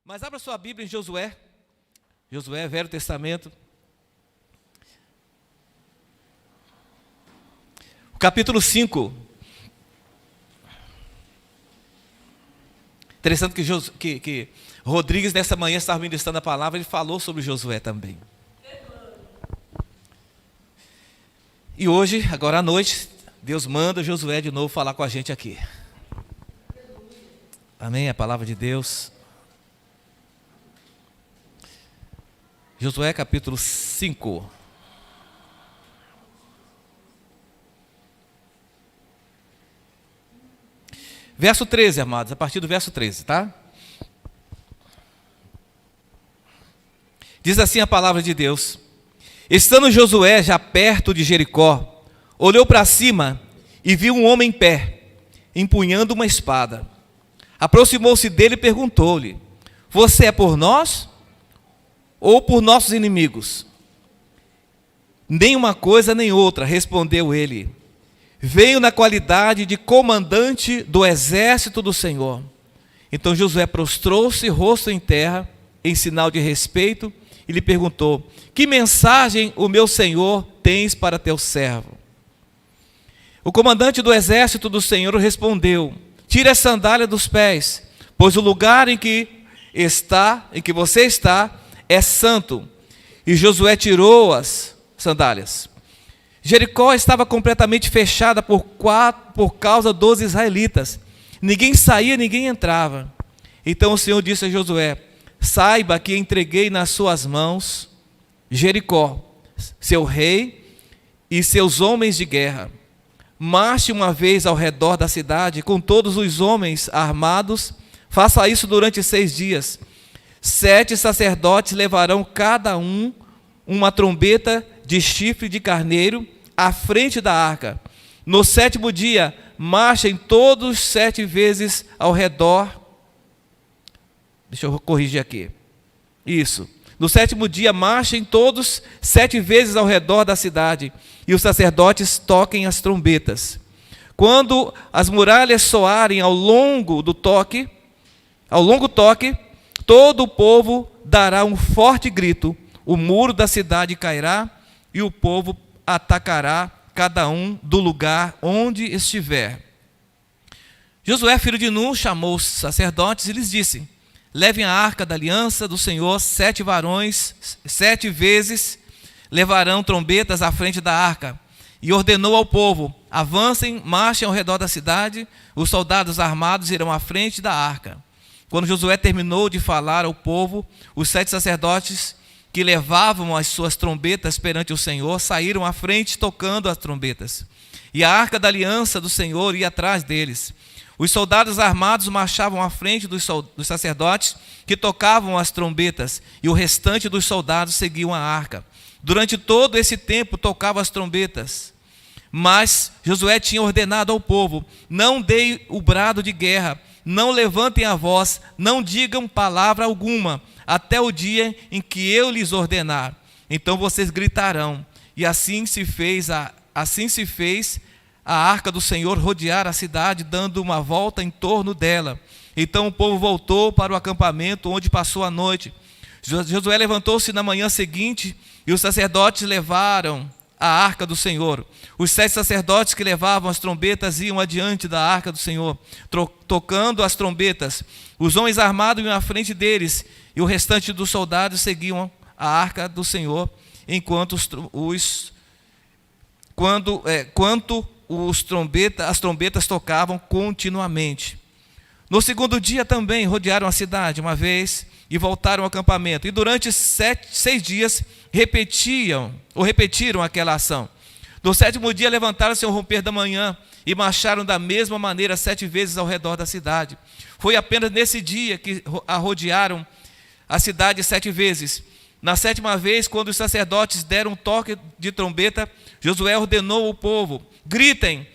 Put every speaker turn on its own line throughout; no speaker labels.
Mas abra sua Bíblia em Josué. Josué, Velho Testamento. O capítulo 5. Interessante que Rodrigues, nessa manhã, estava ministrando a palavra, ele falou sobre Josué também. E hoje, agora à noite, Deus manda Josué de novo falar com a gente aqui. Amém? A palavra de Deus. Josué capítulo 5. Verso 13, amados, a partir do verso 13, tá? Diz assim a palavra de Deus: Estando Josué já perto de Jericó, olhou para cima e viu um homem em pé, empunhando uma espada. Aproximou-se dele e perguntou-lhe: Você é por nós ou por nossos inimigos? Nem uma coisa nem outra, respondeu ele. Veio na qualidade de comandante do exército do Senhor. Então Josué prostrou-se, rosto em terra, em sinal de respeito, e lhe perguntou: Que mensagem o meu senhor tens para teu servo? O comandante do exército do Senhor respondeu: Tire a sandália dos pés, pois o lugar em que você está, é santo. E Josué tirou as sandálias. Jericó estava completamente fechada por causa dos israelitas. Ninguém saía, ninguém entrava. Então o Senhor disse a Josué: Saiba que entreguei nas suas mãos Jericó, seu rei e seus homens de guerra. Marche uma vez ao redor da cidade com todos os homens armados. Faça isso durante 6 dias. 7 sacerdotes levarão cada um uma trombeta de chifre de carneiro à frente da arca. No 7º dia, marchem todos 7 vezes ao redor. Deixa eu corrigir aqui. Isso. No 7º dia, marchem todos 7 vezes ao redor da cidade, e os sacerdotes toquem as trombetas. Quando as muralhas soarem ao longo toque, todo o povo dará um forte grito, o muro da cidade cairá e o povo atacará cada um do lugar onde estiver. Josué, filho de Nun, chamou os sacerdotes e lhes disse: Levem a arca da aliança do Senhor, 7 varões, 7 vezes levarão trombetas à frente da arca. E ordenou ao povo: Avancem, marchem ao redor da cidade, os soldados armados irão à frente da arca. Quando Josué terminou de falar ao povo, os 7 sacerdotes que levavam as suas trombetas perante o Senhor saíram à frente tocando as trombetas. E a arca da aliança do Senhor ia atrás deles. Os soldados armados marchavam à frente dos sacerdotes que tocavam as trombetas, e o restante dos soldados seguiam a arca. Durante todo esse tempo tocavam as trombetas. Mas Josué tinha ordenado ao povo: Não deem o brado de guerra, não levantem a voz, não digam palavra alguma, até o dia em que eu lhes ordenar. Então vocês gritarão. E assim se fez a arca do Senhor rodear a cidade, dando uma volta em torno dela. Então o povo voltou para o acampamento, onde passou a noite. Josué levantou-se na manhã seguinte, e os sacerdotes levaram a arca do Senhor. Os 7 sacerdotes que levavam as trombetas iam adiante da arca do Senhor, tocando as trombetas. Os homens armados iam à frente deles, e o restante dos soldados seguiam a arca do Senhor, enquanto as trombetas tocavam continuamente. No 2º dia também rodearam a cidade uma vez e voltaram ao acampamento. E durante 6 dias repetiram aquela ação. No 7º dia levantaram-se ao romper da manhã e marcharam da mesma maneira 7 vezes ao redor da cidade. Foi apenas nesse dia que rodearam a cidade 7 vezes. Na 7ª vez, quando os sacerdotes deram um toque de trombeta, Josué ordenou ao povo: Gritem,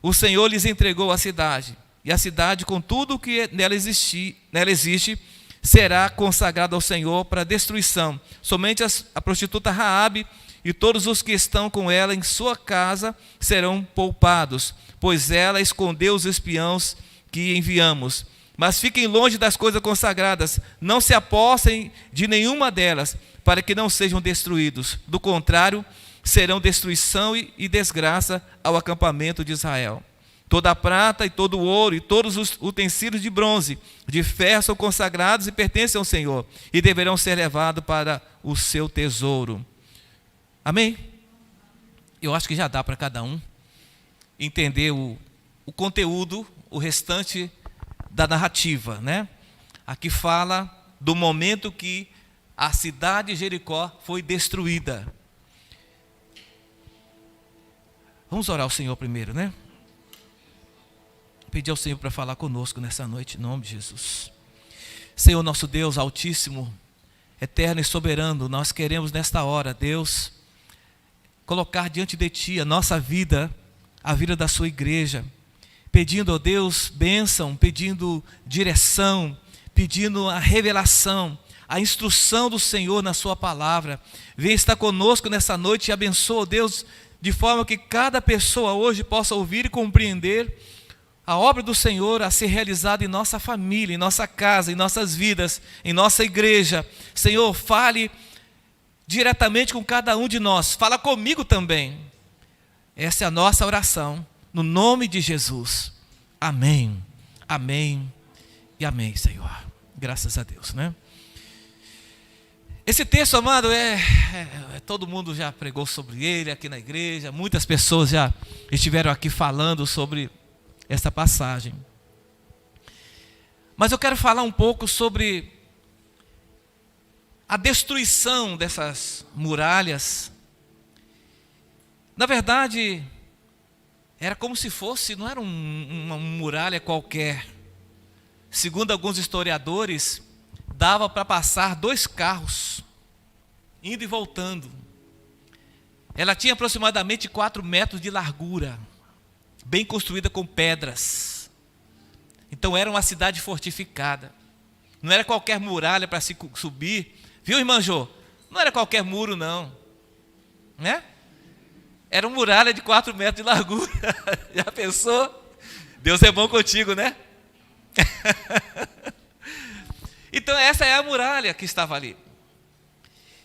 o Senhor lhes entregou a cidade. E a cidade, com tudo o que nela existe, será consagrada ao Senhor para destruição. Somente a prostituta Raabe e todos os que estão com ela em sua casa serão poupados, pois ela escondeu os espiões que enviamos. mas fiquem longe das coisas consagradas, não se apossem de nenhuma delas, para que não sejam destruídos. Do contrário, serão destruição e desgraça ao acampamento de Israel. Toda a prata e todo o ouro e todos os utensílios de bronze, de ferro são consagrados e pertencem ao Senhor, e deverão ser levados para o seu tesouro. Amém? Eu acho que já dá para cada um entender o conteúdo, o restante da narrativa, né? Aqui fala do momento que a cidade de Jericó foi destruída. Vamos orar ao Senhor primeiro, né? Pedir ao Senhor para falar conosco nessa noite, em nome de Jesus. Senhor nosso Deus altíssimo, eterno e soberano, nós queremos nesta hora, Deus, colocar diante de Ti a nossa vida, a vida da Sua igreja, pedindo, ó Deus, bênção, pedindo direção, pedindo a revelação, a instrução do Senhor na Sua palavra. Vem estar conosco nessa noite e abençoa, ó Deus, de forma que cada pessoa hoje possa ouvir e compreender a obra do Senhor a ser realizada em nossa família, em nossa casa, em nossas vidas, em nossa igreja. Senhor, fale diretamente com cada um de nós, fala comigo também. Essa é a nossa oração, no nome de Jesus. Amém, amém e amém, Senhor. Graças a Deus, né? Esse texto, amado, todo mundo já pregou sobre ele aqui na igreja, muitas pessoas já estiveram aqui falando sobre essa passagem. Mas eu quero falar um pouco sobre a destruição dessas muralhas. Na verdade, era como se fosse, não era uma muralha qualquer. Segundo alguns historiadores, dava para passar 2 carros, indo e voltando. Ela tinha aproximadamente 4 metros de largura, bem construída com pedras. Então era uma cidade fortificada. Não era qualquer muralha para se subir. Viu, irmã Jô? Não era qualquer muro, não. Né? Era uma muralha de 4 metros de largura. Já pensou? Deus é bom contigo, né? Então essa é a muralha que estava ali.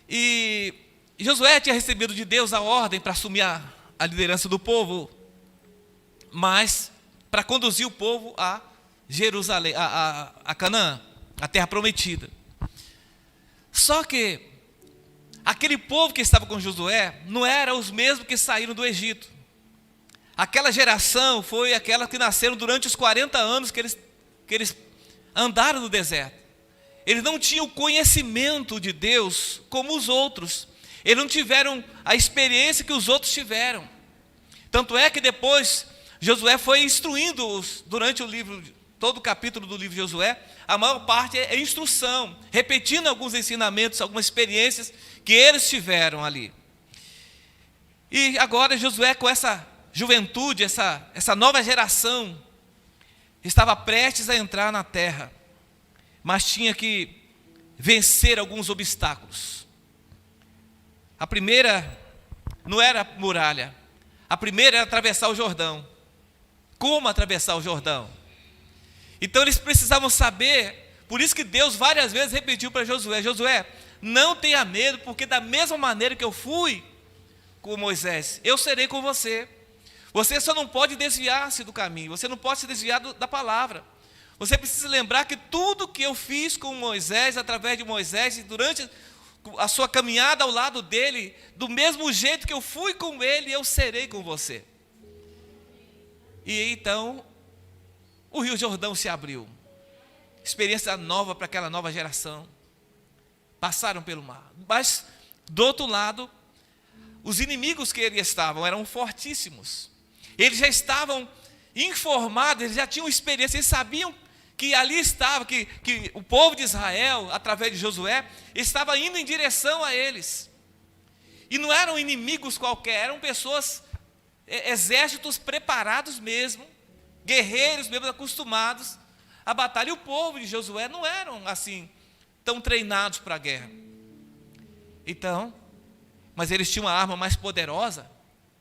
E Josué tinha recebido de Deus a ordem para assumir a liderança do povo, mas para conduzir o povo a Jerusalém, a Canaã, a terra prometida. Só que aquele povo que estava com Josué não era os mesmos que saíram do Egito. Aquela geração foi aquela que nasceram durante os 40 anos que eles andaram no deserto. Eles não tinham conhecimento de Deus como os outros. Eles não tiveram a experiência que os outros tiveram. Tanto é que depois Josué foi instruindo-os durante o livro, todo o capítulo do livro de Josué. A maior parte é instrução, repetindo alguns ensinamentos, algumas experiências que eles tiveram ali. E agora Josué, com essa juventude, essa nova geração, estava prestes a entrar na terra, mas tinha que vencer alguns obstáculos. A primeira não era muralha, a primeira era atravessar o Jordão. Como atravessar o Jordão? Então eles precisavam saber, por isso que Deus várias vezes repetiu para Josué: Josué, não tenha medo, porque da mesma maneira que eu fui com Moisés, eu serei com você. Você só não pode desviar-se do caminho, você não pode se desviar da palavra. Você precisa lembrar que tudo que eu fiz com Moisés, através de Moisés, e durante a sua caminhada ao lado dele, do mesmo jeito que eu fui com ele, eu serei com você. E então, o Rio Jordão se abriu. Experiência nova para aquela nova geração. Passaram pelo mar. Mas, do outro lado, os inimigos que eles estavam eram fortíssimos. Eles já estavam informados, eles já tinham experiência, eles sabiam que ali estava, que o povo de Israel, através de Josué, estava indo em direção a eles. E não eram inimigos qualquer, eram pessoas, exércitos preparados mesmo, guerreiros mesmo, acostumados à batalha. E o povo de Josué não eram assim, tão treinados para a guerra. Então, mas eles tinham uma arma mais poderosa,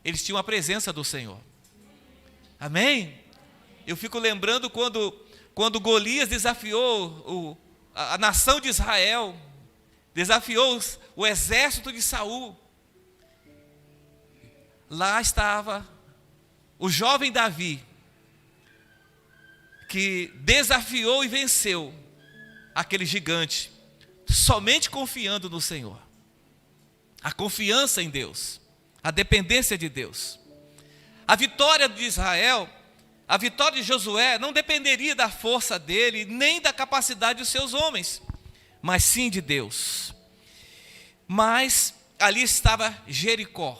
eles tinham a presença do Senhor. Amém? Eu fico lembrando quando quando Golias desafiou a nação de Israel, desafiou o exército de Saul, lá estava o jovem Davi, que desafiou e venceu aquele gigante, somente confiando no Senhor. A confiança em Deus, a dependência de Deus. A vitória de Israel, a vitória de Josué não dependeria da força dele, nem da capacidade dos seus homens, mas sim de Deus. Mas ali estava Jericó,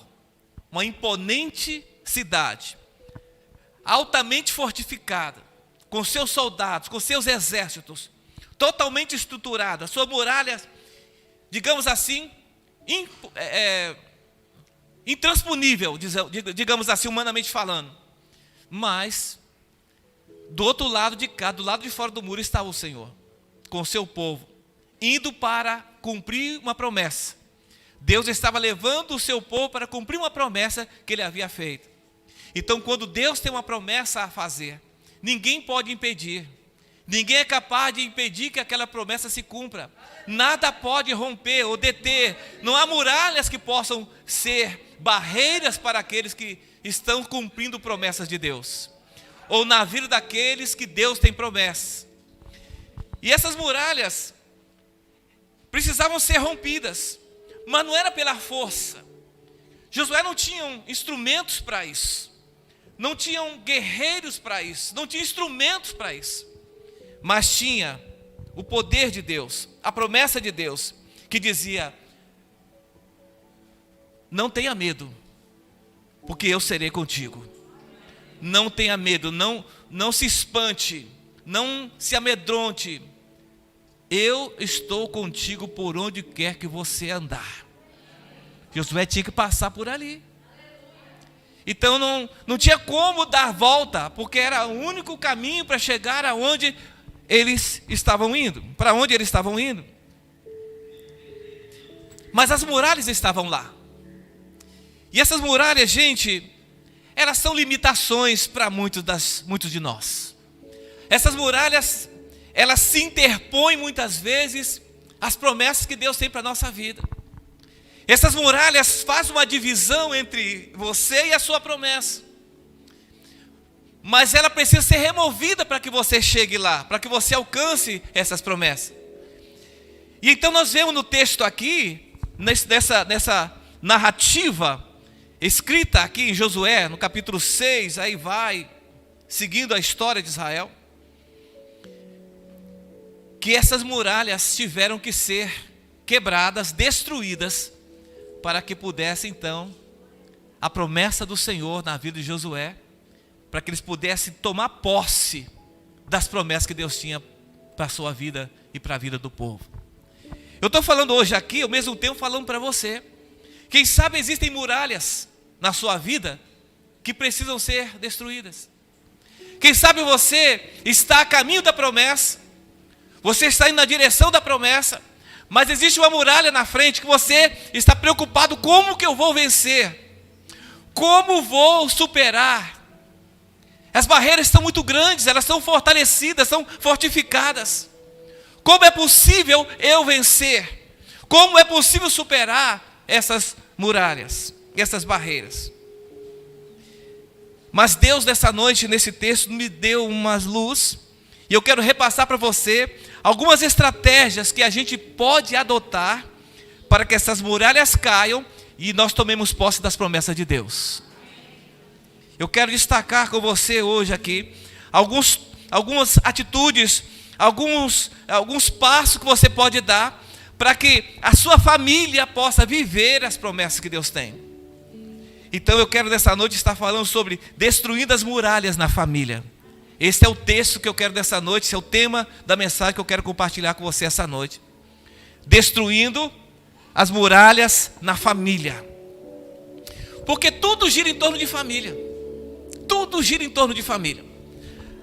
uma imponente cidade, altamente fortificada, com seus soldados, com seus exércitos, totalmente estruturada, sua muralha, digamos assim, intransponível, digamos assim, humanamente falando. Mas, do outro lado de cá, do lado de fora do muro, estava o Senhor, com o seu povo, indo para cumprir uma promessa. Deus estava levando o seu povo para cumprir uma promessa que ele havia feito. Então, quando Deus tem uma promessa a fazer, ninguém pode impedir. Ninguém é capaz de impedir que aquela promessa se cumpra. Nada pode romper ou deter. Não há muralhas que possam ser barreiras para aqueles que estão cumprindo promessas de Deus, ou na vida daqueles que Deus tem promessas. E essas muralhas precisavam ser rompidas, mas não era pela força. Josué não tinha instrumentos para isso, não tinham guerreiros para isso, não tinha instrumentos para isso, mas tinha o poder de Deus, a promessa de Deus, que dizia: não tenha medo, porque eu serei contigo. Não tenha medo, não se espante, não se amedronte. Eu estou contigo por onde quer que você andar. Josué tinha que passar por ali. Então não tinha como dar volta, porque era o único caminho para chegar aonde eles estavam indo, para onde eles estavam indo. Mas as muralhas estavam lá. E essas muralhas, gente, elas são limitações para muitos de nós. Essas muralhas, elas se interpõem muitas vezes às promessas que Deus tem para a nossa vida. Essas muralhas fazem uma divisão entre você e a sua promessa. Mas ela precisa ser removida para que você chegue lá, para que você alcance essas promessas. E então nós vemos no texto aqui, nessa narrativa escrita aqui em Josué, no capítulo 6, aí vai, seguindo a história de Israel, que essas muralhas tiveram que ser quebradas, destruídas, para que pudesse então a promessa do Senhor na vida de Josué, para que eles pudessem tomar posse das promessas que Deus tinha para a sua vida e para a vida do povo. Eu estou falando hoje aqui, ao mesmo tempo falando para você. Quem sabe existem muralhas na sua vida que precisam ser destruídas. Quem sabe você está a caminho da promessa, você está indo na direção da promessa, mas existe uma muralha na frente que você está preocupado: como que eu vou vencer? Como vou superar? As barreiras estão muito grandes, elas são fortalecidas, são fortificadas. Como é possível eu vencer? Como é possível superar essas muralhas, essas barreiras? Mas Deus, nessa noite, nesse texto, me deu uma luz, e eu quero repassar para você algumas estratégias que a gente pode adotar para que essas muralhas caiam e nós tomemos posse das promessas de Deus. Eu quero destacar com você hoje aqui algumas atitudes, alguns passos que você pode dar para que a sua família possa viver as promessas que Deus tem. Então eu quero nessa noite estar falando sobre destruindo as muralhas na família. Esse é o texto que eu quero dessa noite, esse é o tema da mensagem que eu quero compartilhar com você essa noite. Destruindo as muralhas na família. Porque tudo gira em torno de família. Tudo gira em torno de família.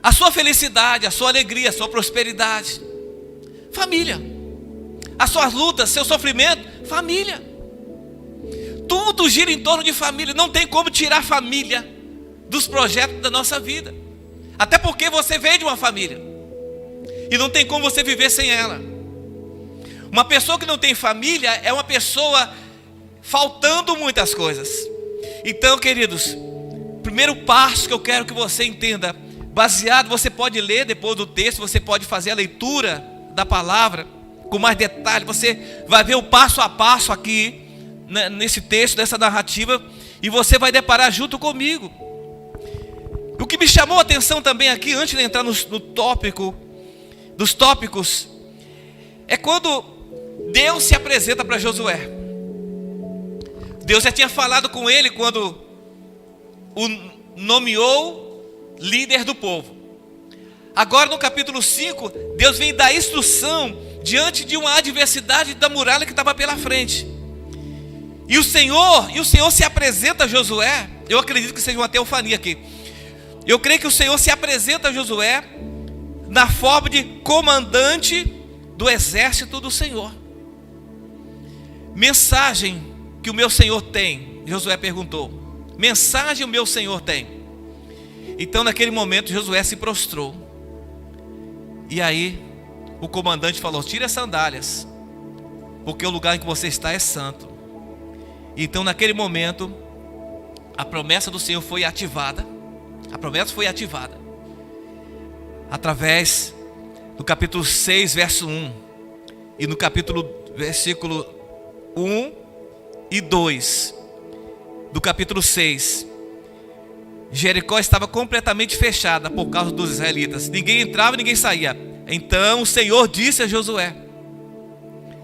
A sua felicidade, a sua alegria, a sua prosperidade, família. As suas lutas, seu sofrimento, família. Tudo gira em torno de família. Não tem como tirar a família dos projetos da nossa vida. Até porque você veio de uma família. E não tem como você viver sem ela. Uma pessoa que não tem família é uma pessoa faltando muitas coisas. Então, queridos, primeiro passo que eu quero que você entenda, baseado, você pode ler depois do texto, você pode fazer a leitura da palavra com mais detalhe, você vai ver o passo a passo aqui, nesse texto, nessa narrativa, e você vai deparar junto comigo. O que me chamou a atenção também aqui, antes de entrar no tópico dos tópicos, é quando Deus se apresenta para Josué. Deus já tinha falado com ele quando o nomeou líder do povo. Agora no capítulo 5, Deus vem dar instrução diante de uma adversidade da muralha que estava pela frente. E o Senhor se apresenta a Josué. Eu acredito que seja uma teofania aqui. Eu creio que o Senhor se apresenta a Josué na forma de comandante do exército do Senhor. Mensagem que o meu Senhor tem? Josué perguntou. Mensagem o meu Senhor tem? Então naquele momento Josué se prostrou. E aí o comandante falou: tire as sandálias, porque o lugar em que você está é santo. Então naquele momento a promessa do Senhor foi ativada. A promessa foi ativada através do capítulo 6, verso 1. E no versículo 1 e 2 do capítulo 6, Jericó estava completamente fechada por causa dos israelitas. Ninguém entrava e ninguém saía. Então o Senhor disse a Josué: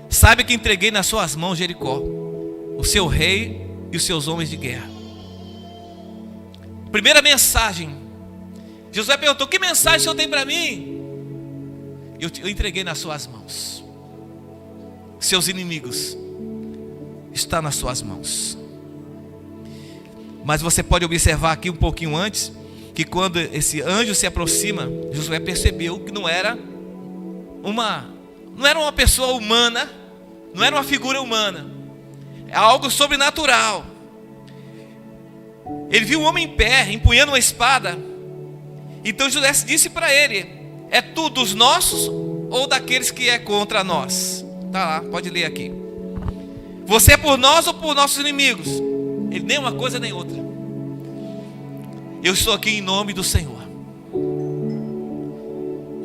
sabe que entreguei nas suas mãos Jericó, o seu rei e os seus homens de guerra. Primeira mensagem. Josué perguntou: que mensagem o Senhor tem para mim? Eu entreguei nas suas mãos. Seus inimigos estão nas suas mãos. Mas você pode observar aqui um pouquinho antes, que quando esse anjo se aproxima, Josué percebeu que não era uma pessoa humana, não era uma figura humana, é algo sobrenatural. Ele viu um homem em pé, empunhando uma espada. Então Josué disse para ele: é tu dos nossos ou daqueles que é contra nós? Tá lá, pode ler aqui. Você é por nós ou por nossos inimigos? Ele nem uma coisa nem outra. Eu estou aqui em nome do Senhor.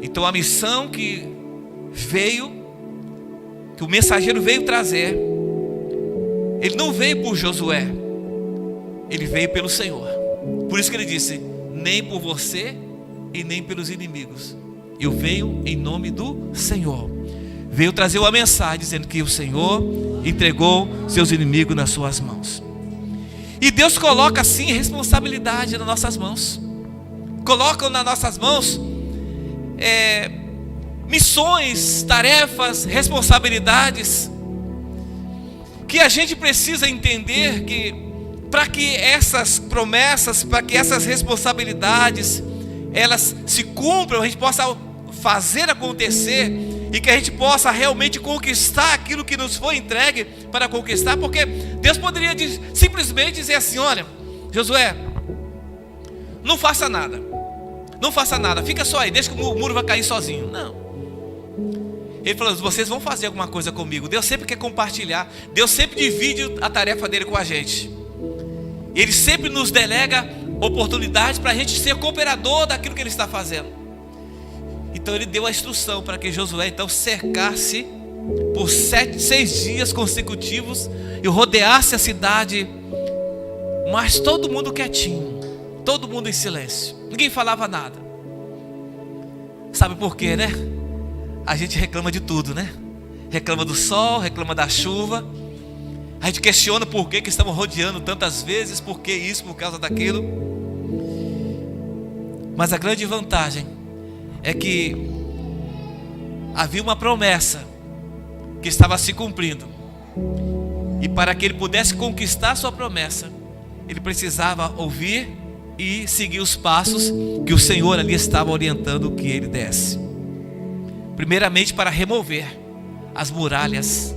Então a missão que o mensageiro veio trazer, ele não veio por Josué, ele veio pelo Senhor. Por isso que ele disse: nem por você e nem pelos inimigos. Eu venho em nome do Senhor. Veio trazer uma mensagem dizendo que o Senhor entregou seus inimigos nas suas mãos. E Deus coloca assim responsabilidade nas nossas mãos. Coloca nas nossas mãos missões, tarefas, responsabilidades, que a gente precisa entender que para que essas promessas, para que essas responsabilidades elas se cumpram, a gente possa fazer acontecer e que a gente possa realmente conquistar aquilo que nos foi entregue para conquistar. Porque Deus poderia simplesmente dizer assim: olha, Josué, não faça nada, fica só aí, deixa que o muro vai cair sozinho. Não. Ele falou: vocês vão fazer alguma coisa comigo. Deus sempre quer compartilhar, Deus sempre divide a tarefa dele com a gente. Ele sempre nos delega oportunidades para a gente ser cooperador daquilo que ele está fazendo. Então ele deu a instrução para que Josué então cercasse por 6 dias consecutivos e rodeasse a cidade, mas todo mundo quietinho, todo mundo em silêncio, ninguém falava nada. Sabe por quê, né? A gente reclama de tudo, né? Reclama do sol, reclama da chuva. A gente questiona por que estamos rodeando tantas vezes, por que isso, por causa daquilo. Mas a grande vantagem é que havia uma promessa que estava se cumprindo. E para que ele pudesse conquistar sua promessa, ele precisava ouvir e seguir os passos que o Senhor ali estava orientando que ele desse. Primeiramente, para remover as muralhas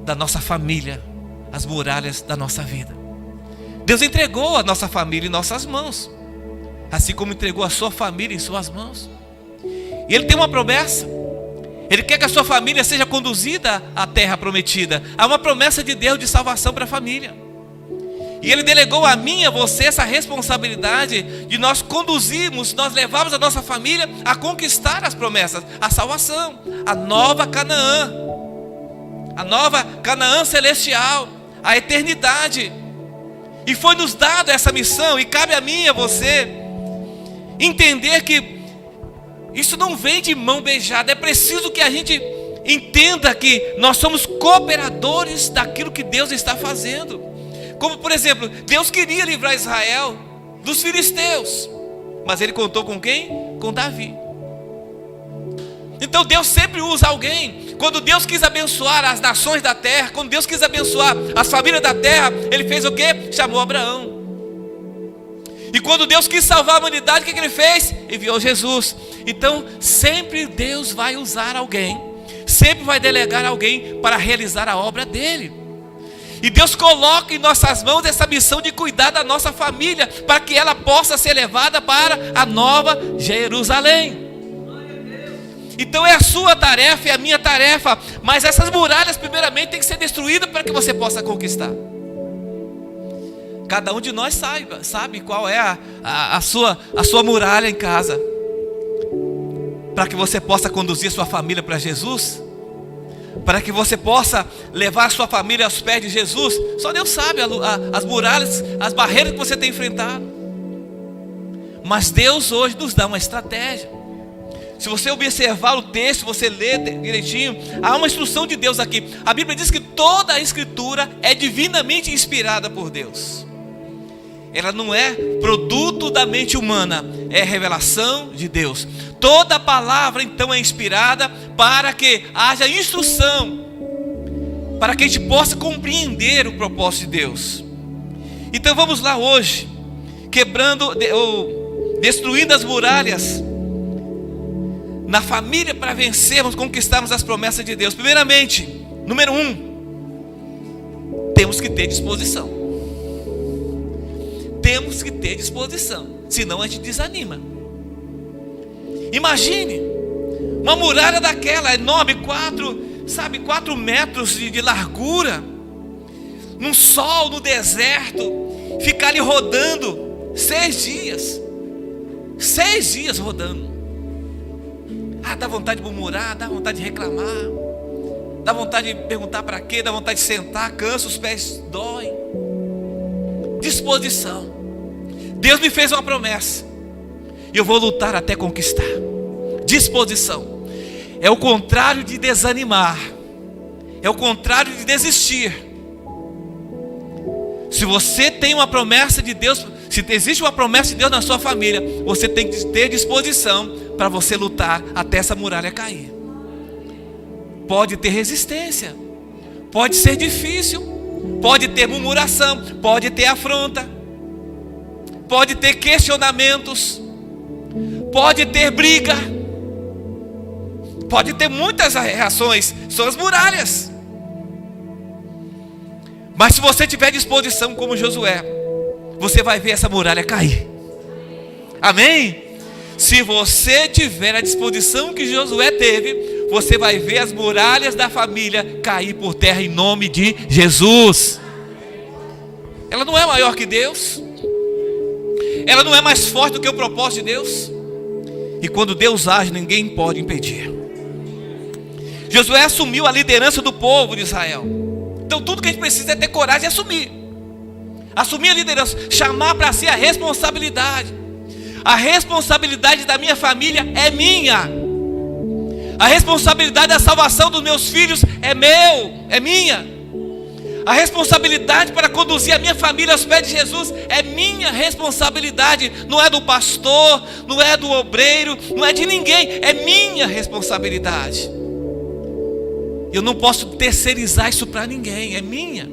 da nossa família, as muralhas da nossa vida. Deus entregou a nossa família em nossas mãos, assim como entregou a sua família em suas mãos. E Ele tem uma promessa. Ele quer que a sua família seja conduzida à terra prometida. Há uma promessa de Deus de salvação para a família. E Ele delegou a mim e a você essa responsabilidade de nós conduzirmos, nós levarmos a nossa família a conquistar as promessas, a salvação, a nova Canaã. A nova Canaã celestial, a eternidade. E foi nos dado essa missão, e cabe a mim e a você entender que isso não vem de mão beijada. É preciso que a gente entenda que nós somos cooperadores daquilo que Deus está fazendo. Como por exemplo, Deus queria livrar Israel dos filisteus, mas Ele contou com quem? Com Davi. Então Deus sempre usa alguém. Quando Deus quis abençoar as nações da terra, quando Deus quis abençoar as famílias da terra, Ele fez o quê? Chamou Abraão. E quando Deus quis salvar a humanidade, o que Ele fez? Enviou Jesus. Então sempre Deus vai usar alguém, sempre vai delegar alguém para realizar a obra dEle. E Deus coloca em nossas mãos essa missão de cuidar da nossa família, para que ela possa ser levada para a nova Jerusalém. Então é a sua tarefa e a minha tarefa. Mas essas muralhas primeiramente têm que ser destruídas para que você possa conquistar. Cada um de nós sabe qual é a sua muralha em casa, para que você possa conduzir sua família para Jesus, para que você possa levar a sua família aos pés de Jesus. Só Deus sabe as muralhas, as barreiras que você tem enfrentado. Mas Deus hoje nos dá uma estratégia. Se você observar o texto, você ler direitinho, há uma instrução de Deus aqui. A Bíblia diz que toda a Escritura é divinamente inspirada por Deus. Ela não é produto da mente humana, é revelação de Deus. Toda a palavra então é inspirada para que haja instrução, para que a gente possa compreender o propósito de Deus. Então vamos lá hoje, destruindo as muralhas na família, para vencermos, conquistarmos as promessas de Deus. Primeiramente, número 1, temos que ter disposição. Temos que ter disposição, senão a gente desanima. Imagine uma muralha daquela enorme, 4 metros de largura, num sol, no deserto, ficar ali rodando 6 dias. 6 dias rodando. Dá vontade de murmurar, dá vontade de reclamar, dá vontade de perguntar para quê, dá vontade de sentar, cansa, os pés doem. Disposição. Deus me fez uma promessa e eu vou lutar até conquistar. Disposição é o contrário de desanimar, é o contrário de desistir. Se você tem uma promessa de Deus, se existe uma promessa de Deus na sua família, você tem que ter disposição para você lutar até essa muralha cair. Pode ter resistência, pode ser difícil, pode ter murmuração, pode ter afronta, pode ter questionamentos, pode ter briga, pode ter muitas reações. São as muralhas. Mas se você tiver disposição como Josué, você vai ver essa muralha cair. Amém? Se você tiver a disposição que Josué teve, você vai ver as muralhas da família cair por terra em nome de Jesus. Ela não é maior que Deus, ela não é mais forte do que o propósito de Deus. E quando Deus age, ninguém pode impedir. Josué assumiu a liderança do povo de Israel. Então tudo que a gente precisa é ter coragem de assumir. Assumir a liderança, chamar para si a responsabilidade. A responsabilidade da minha família é minha. A responsabilidade da salvação dos meus filhos é minha. A responsabilidade para conduzir a minha família aos pés de Jesus é minha responsabilidade. Não é do pastor, não é do obreiro, não é de ninguém, é minha responsabilidade. Eu não posso terceirizar isso para ninguém, é minha.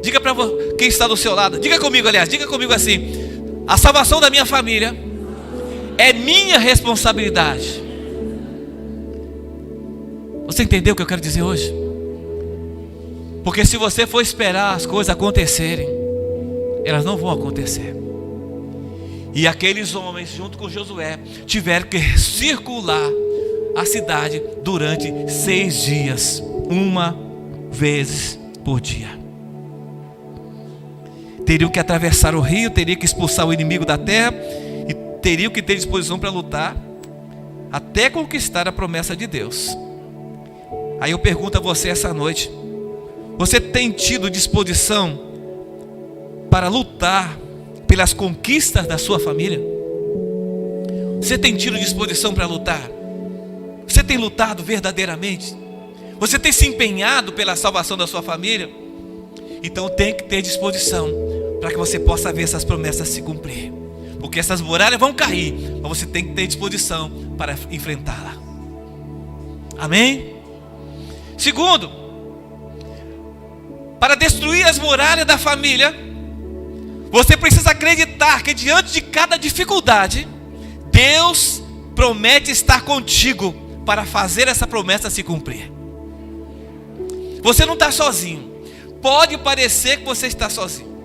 Diga para quem está do seu lado, diga comigo assim: a salvação da minha família é minha responsabilidade. Você entendeu o que eu quero dizer hoje? Porque se você for esperar as coisas acontecerem, elas não vão acontecer. E aqueles homens, junto com Josué, tiveram que circular a cidade durante 6 dias, uma vez por dia. Teriam que atravessar o rio, teriam que expulsar o inimigo da terra e teriam que ter disposição para lutar até conquistar a promessa de Deus. Aí eu pergunto a você essa noite: você tem tido disposição para lutar pelas conquistas da sua família? Você tem tido disposição para lutar? Você tem lutado verdadeiramente? Você tem se empenhado pela salvação da sua família? Então tem que ter disposição para que você possa ver essas promessas se cumprir. Porque essas muralhas vão cair, mas você tem que ter disposição para enfrentá-la. Amém? Segundo, para destruir as muralhas da família, você precisa acreditar que diante de cada dificuldade, Deus promete estar contigo para fazer essa promessa se cumprir. Você não está sozinho. Pode parecer que você está sozinho.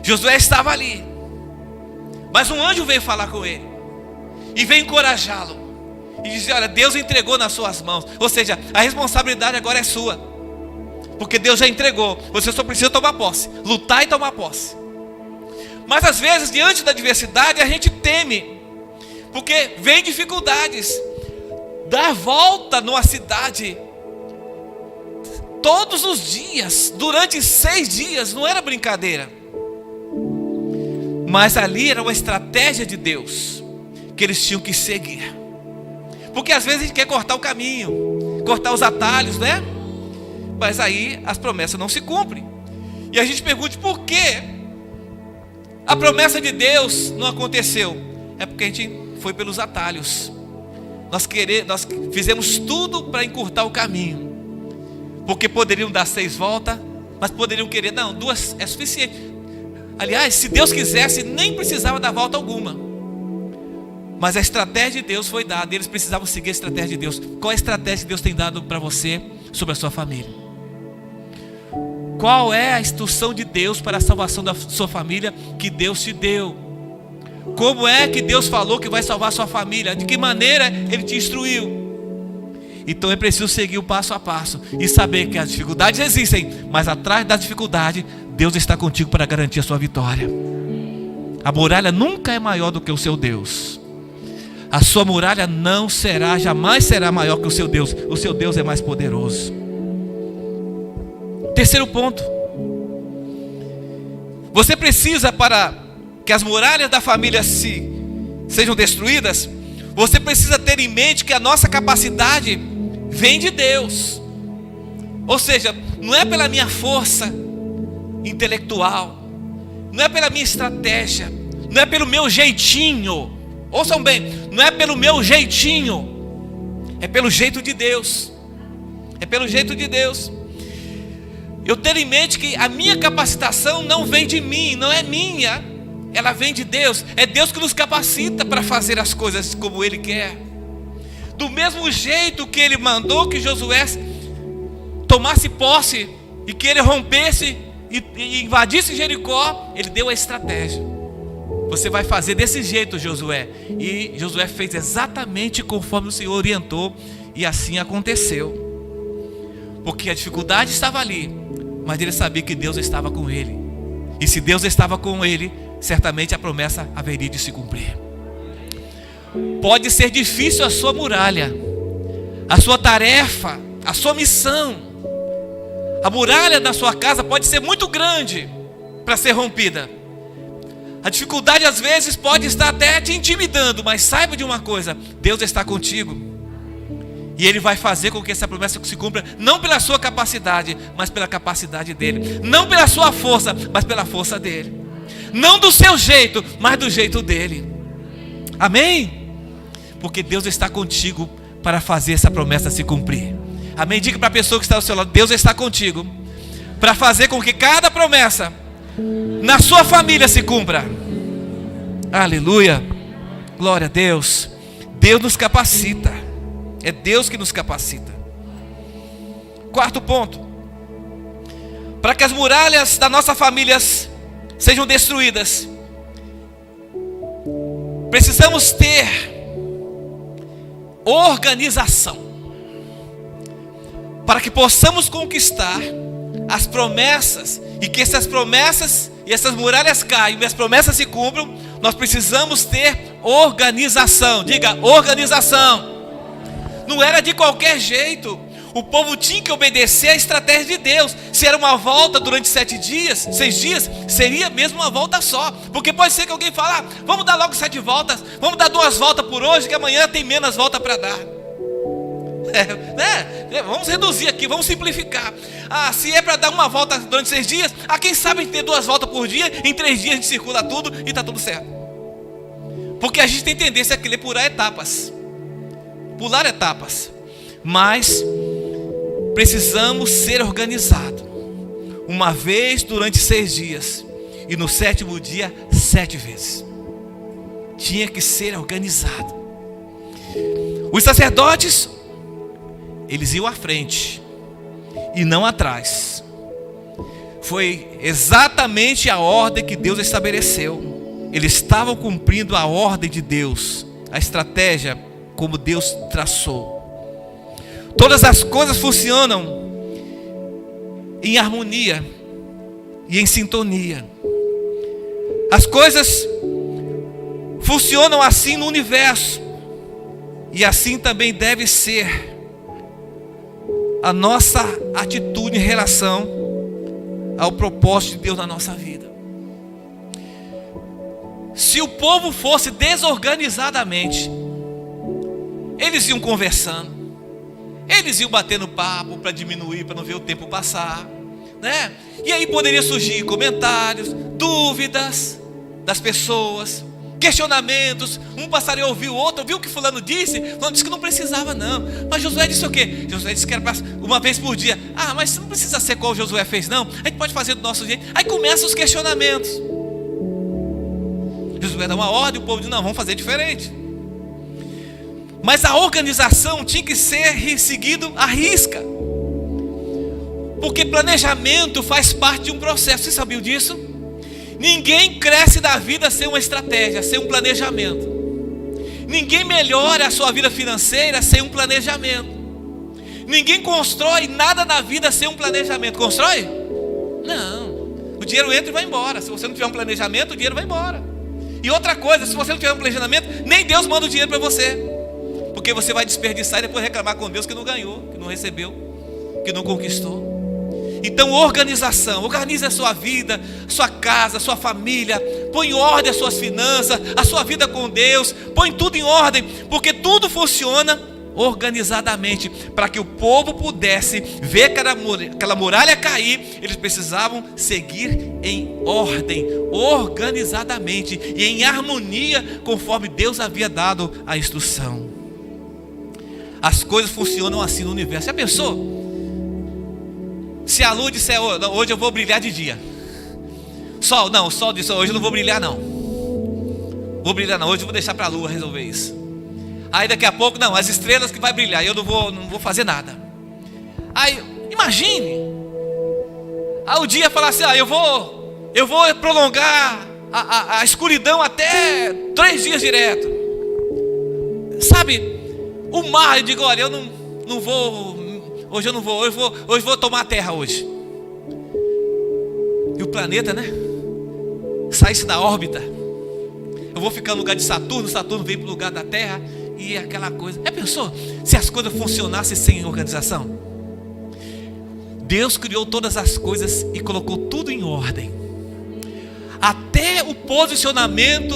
Josué estava ali, mas um anjo veio falar com ele e veio encorajá-lo e dizer: olha, Deus entregou nas suas mãos. Ou seja, a responsabilidade agora é sua, porque Deus já entregou. Você só precisa tomar posse, lutar e tomar posse. Mas às vezes, diante da adversidade, a gente teme, porque vem dificuldades. Dar volta numa cidade todos os dias, durante 6 dias, não era brincadeira. Mas ali era uma estratégia de Deus que eles tinham que seguir. Porque às vezes a gente quer cortar o caminho, cortar os atalhos, né? Mas aí as promessas não se cumprem. E a gente pergunta: por que a promessa de Deus não aconteceu? É porque a gente foi pelos atalhos. Nós fizemos tudo para encurtar o caminho. Porque poderiam dar 6 voltas, mas poderiam querer, não, 2 é suficiente. Aliás, se Deus quisesse, nem precisava dar volta alguma. Mas a estratégia de Deus foi dada, eles precisavam seguir a estratégia de Deus. Qual a estratégia que Deus tem dado para você sobre a sua família? Qual é a instrução de Deus para a salvação da sua família que Deus te deu? Como é que Deus falou que vai salvar a sua família? De que maneira Ele te instruiu? Então é preciso seguir o passo a passo e saber que as dificuldades existem, mas atrás da dificuldade, Deus está contigo para garantir a sua vitória. A muralha nunca é maior do que o seu Deus. A sua muralha não será, jamais será maior que o seu Deus. O seu Deus é mais poderoso. Terceiro ponto: você precisa, para que as muralhas da família sejam destruídas, você precisa ter em mente que a nossa capacidade vem de Deus. Ou seja, não é pela minha força intelectual, não é pela minha estratégia, não é pelo meu jeitinho. Ouçam bem, não é pelo meu jeitinho, é pelo jeito de Deus. É pelo jeito de Deus. Eu tenho em mente que a minha capacitação não vem de mim, não é minha, ela vem de Deus. É Deus que nos capacita para fazer as coisas como Ele quer. Do mesmo jeito que Ele mandou que Josué tomasse posse e que ele rompesse e invadisse Jericó, Ele deu a estratégia. Você vai fazer desse jeito, Josué. E Josué fez exatamente conforme o Senhor orientou, e assim aconteceu. Porque a dificuldade estava ali, mas ele sabia que Deus estava com ele. E se Deus estava com ele, certamente a promessa haveria de se cumprir. Pode ser difícil a sua muralha, a sua tarefa, a sua missão. A muralha da sua casa pode ser muito grande para ser rompida. A dificuldade às vezes pode estar até te intimidando, mas saiba de uma coisa: Deus está contigo. E Ele vai fazer com que essa promessa se cumpra, não pela sua capacidade, mas pela capacidade dEle. Não pela sua força, mas pela força dEle. Não do seu jeito, mas do jeito dEle. Amém? Porque Deus está contigo para fazer essa promessa se cumprir. Amém? Diga para a pessoa que está ao seu lado: Deus está contigo para fazer com que cada promessa na sua família se cumpra. Aleluia. Glória a Deus. Deus nos capacita. É Deus que nos capacita. Quarto ponto: para que as muralhas da nossa família sejam destruídas, Precisamos ter organização para que possamos conquistar as promessas, e que essas promessas e essas muralhas caiam e as promessas se cumpram. Nós precisamos ter organização. Diga, organização. Não era de qualquer jeito. O povo tinha que obedecer à estratégia de Deus. Se era uma volta durante 6 dias, seria mesmo uma volta só. Porque pode ser que alguém fale, vamos dar logo 7 voltas, vamos dar 2 voltas por hoje, que amanhã tem menos volta para dar. Vamos reduzir aqui, vamos simplificar. Se é para dar uma volta durante 6 dias, quem sabe ter 2 voltas por dia, em 3 dias a gente circula tudo e está tudo certo. Porque a gente tem tendência a querer pular etapas. Mas precisamos ser organizados. Uma vez durante 6 dias, e no 7º dia 7 vezes. Tinha que ser organizado. Os sacerdotes, eles iam à frente e não atrás. Foi exatamente a ordem que Deus estabeleceu. Eles estavam cumprindo a ordem de Deus, a estratégia como Deus traçou. Todas as coisas funcionam em harmonia e em sintonia. As coisas funcionam assim no universo, e assim também deve ser a nossa atitude em relação ao propósito de Deus na nossa vida. Se o povo fosse desorganizadamente, eles iam conversando, eles iam batendo papo para diminuir, para não ver o tempo passar, né? E aí poderia surgir comentários, dúvidas das pessoas, questionamentos. Um passaria a ouvir o outro, viu o que fulano disse? Fulano disse que não precisava não. Mas Josué disse o quê? Josué disse que era uma vez por dia. Mas não precisa ser qual Josué fez não. A gente pode fazer do nosso jeito. Aí começam os questionamentos. Josué dá uma ordem, o povo diz, não, vamos fazer diferente. Mas a organização tinha que ser seguido à risca. Porque planejamento faz parte de um processo. Você sabia disso? Ninguém cresce da vida sem uma estratégia, sem um planejamento. Ninguém melhora a sua vida financeira sem um planejamento. Ninguém constrói nada na vida sem um planejamento. Constrói? Não. O dinheiro entra e vai embora. Se você não tiver um planejamento, o dinheiro vai embora. E outra coisa, se você não tiver um planejamento, nem Deus manda o dinheiro para você. Porque você vai desperdiçar e depois reclamar com Deus que não ganhou, que não recebeu, que não conquistou. Então organização, organize a sua vida, sua casa, sua família, põe em ordem as suas finanças, a sua vida com Deus, põe tudo em ordem, porque tudo funciona organizadamente. Para que o povo pudesse ver aquela muralha cair, eles precisavam seguir em ordem, organizadamente e em harmonia, conforme Deus havia dado a instrução. As coisas funcionam assim no universo. Já pensou? Se a lua disser, hoje eu vou brilhar de dia. Sol disse, hoje eu não vou brilhar não. Hoje eu vou deixar para a lua resolver isso. Aí daqui a pouco, não, as estrelas que vai brilhar, eu não vou fazer nada. Aí, imagine. Aí o dia falar assim, eu vou prolongar a escuridão até 3 dias direto. Sabe, o mar, eu digo, olha, eu não vou... Hoje eu não vou, hoje vou tomar a terra hoje. E o planeta, né? Saísse da órbita. Eu vou ficar no lugar de Saturno vem para o lugar da Terra. E aquela coisa. Já pensou se as coisas funcionassem sem organização? Deus criou todas as coisas e colocou tudo em ordem. Até o posicionamento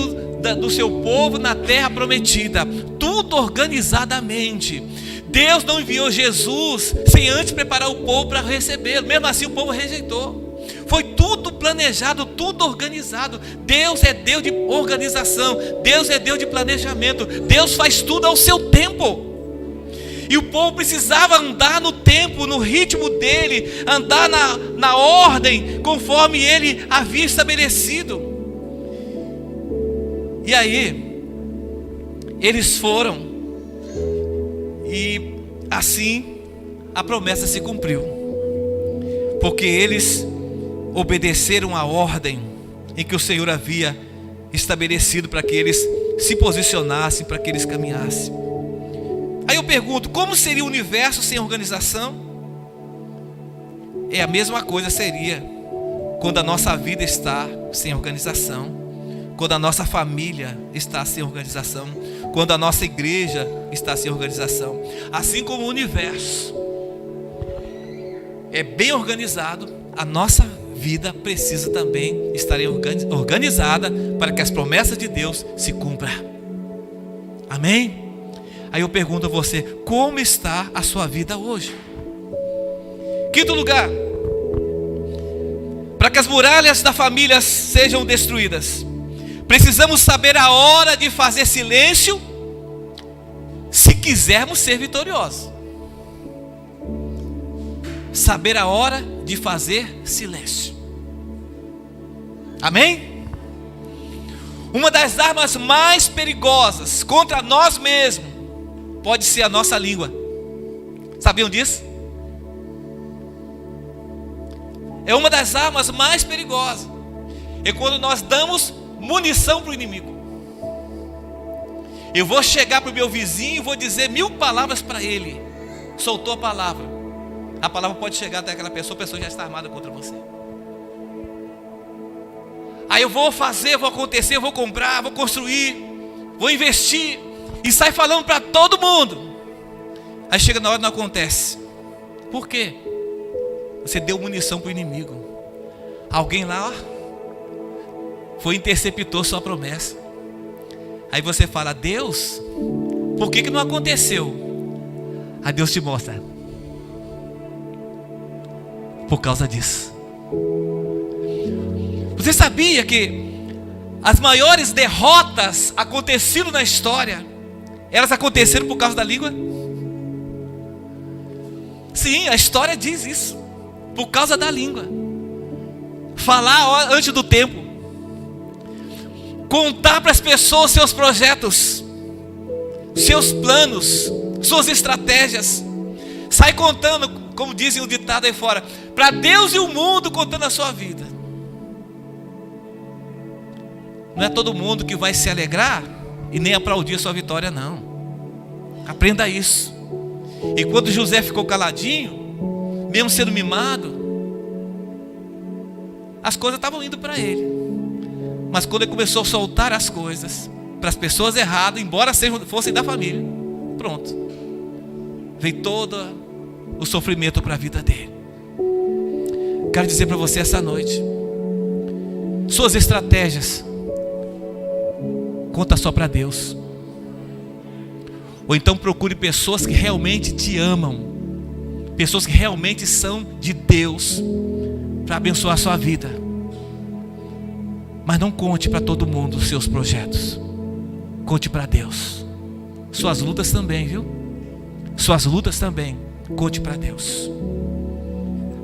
do seu povo na terra prometida. Tudo organizadamente. Deus não enviou Jesus sem antes preparar o povo para recebê-lo. Mesmo assim o povo rejeitou. Foi tudo planejado, tudo organizado. Deus é Deus de organização. Deus é Deus de planejamento. Deus faz tudo ao seu tempo. E o povo precisava andar no tempo, no ritmo dele, andar na ordem, conforme ele havia estabelecido. E aí, eles foram. E assim a promessa se cumpriu, porque eles obedeceram a ordem em que o Senhor havia estabelecido para que eles se posicionassem, para que eles caminhassem. Aí eu pergunto, como seria o universo sem organização? É a mesma coisa seria quando a nossa vida está sem organização, quando a nossa família está sem organização, quando a nossa igreja está sem organização. Assim como o universo é bem organizado, a nossa vida precisa também estar organizada para que as promessas de Deus se cumpram. Amém? Aí eu pergunto a você, como está a sua vida hoje? Quinto lugar, para que as muralhas da família sejam destruídas, precisamos saber a hora de fazer silêncio, se quisermos ser vitoriosos. Saber a hora de fazer silêncio. Amém? Uma das armas mais perigosas contra nós mesmos pode ser a nossa língua. Sabiam disso? É uma das armas mais perigosas. É quando nós damos munição para o inimigo. Eu vou chegar para o meu vizinho e vou dizer 1000 palavras para ele. Soltou a palavra pode chegar até aquela pessoa, a pessoa já está armada contra você. Aí eu vou fazer, vou acontecer, vou comprar, vou construir, vou investir, e sai falando para todo mundo. Aí chega na hora e não acontece. Por quê? Você deu munição para o inimigo. Alguém lá foi interceptou sua promessa. Aí você fala, Deus, por que não aconteceu? Aí Deus te mostra, por causa disso. Você sabia que as maiores derrotas acontecidas na história, elas aconteceram por causa da língua? Sim, a história diz isso. Por causa da língua. Falar antes do tempo. Contar para as pessoas seus projetos, seus planos, suas estratégias. Sai contando, como dizem o ditado aí fora, para Deus e o mundo, contando a sua vida. Não é todo mundo que vai se alegrar e nem aplaudir a sua vitória, não. Aprenda isso. E quando José ficou caladinho, mesmo sendo mimado, as coisas estavam indo para ele. Mas quando ele começou a soltar as coisas para as pessoas erradas, embora fossem da família, pronto, veio todo o sofrimento para a vida dele. Quero dizer para você essa noite, suas estratégias conta só para Deus. Ou então procure pessoas que realmente te amam, pessoas que realmente são de Deus, para abençoar a sua vida. Mas não conte para todo mundo os seus projetos. Conte para Deus. Suas lutas também, viu? Suas lutas também. Conte para Deus.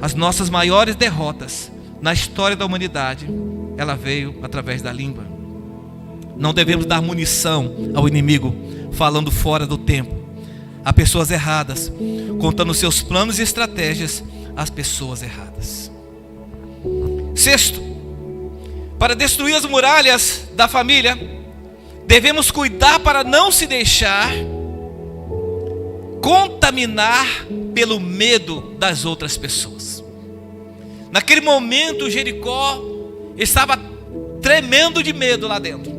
As nossas maiores derrotas na história da humanidade, ela veio através da língua. Não devemos dar munição ao inimigo, falando fora do tempo, a pessoas erradas, contando seus planos e estratégias às pessoas erradas. Sexto, para destruir as muralhas da família, devemos cuidar para não se deixar contaminar pelo medo das outras pessoas. Naquele momento, Jericó estava tremendo de medo lá dentro.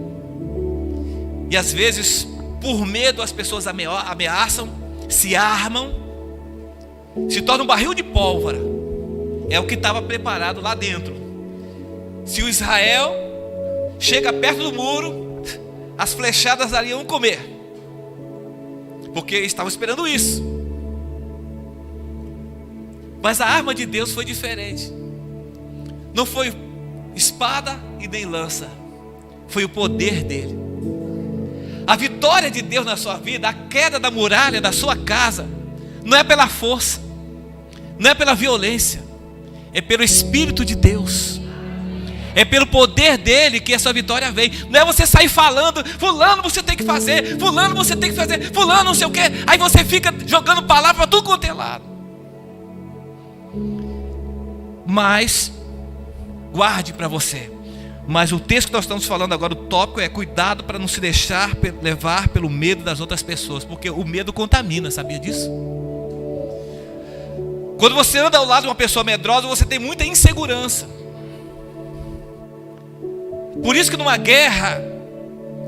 E às vezes, por medo, as pessoas ameaçam, se armam, se tornam um barril de pólvora. É o que estava preparado lá dentro. Se o Israel chega perto do muro, as flechadas ali iam comer, porque estavam esperando isso. Mas a arma de Deus foi diferente. Não foi espada e nem lança, foi o poder dele. A vitória de Deus na sua vida, a queda da muralha da sua casa, não é pela força, não é pela violência, é pelo Espírito de Deus. É pelo poder dele que essa vitória vem. Não é você sair falando, fulano você tem que fazer, fulano você tem que fazer, fulano não sei o que. Aí você fica jogando palavra para tudo quanto é lado. Mas guarde para você, Mas o texto que nós estamos falando agora, o tópico é cuidado para não se deixar levar pelo medo das outras pessoas, porque o medo contamina, sabia disso? Quando você anda ao lado de uma pessoa medrosa, você tem muita insegurança. Por isso que numa guerra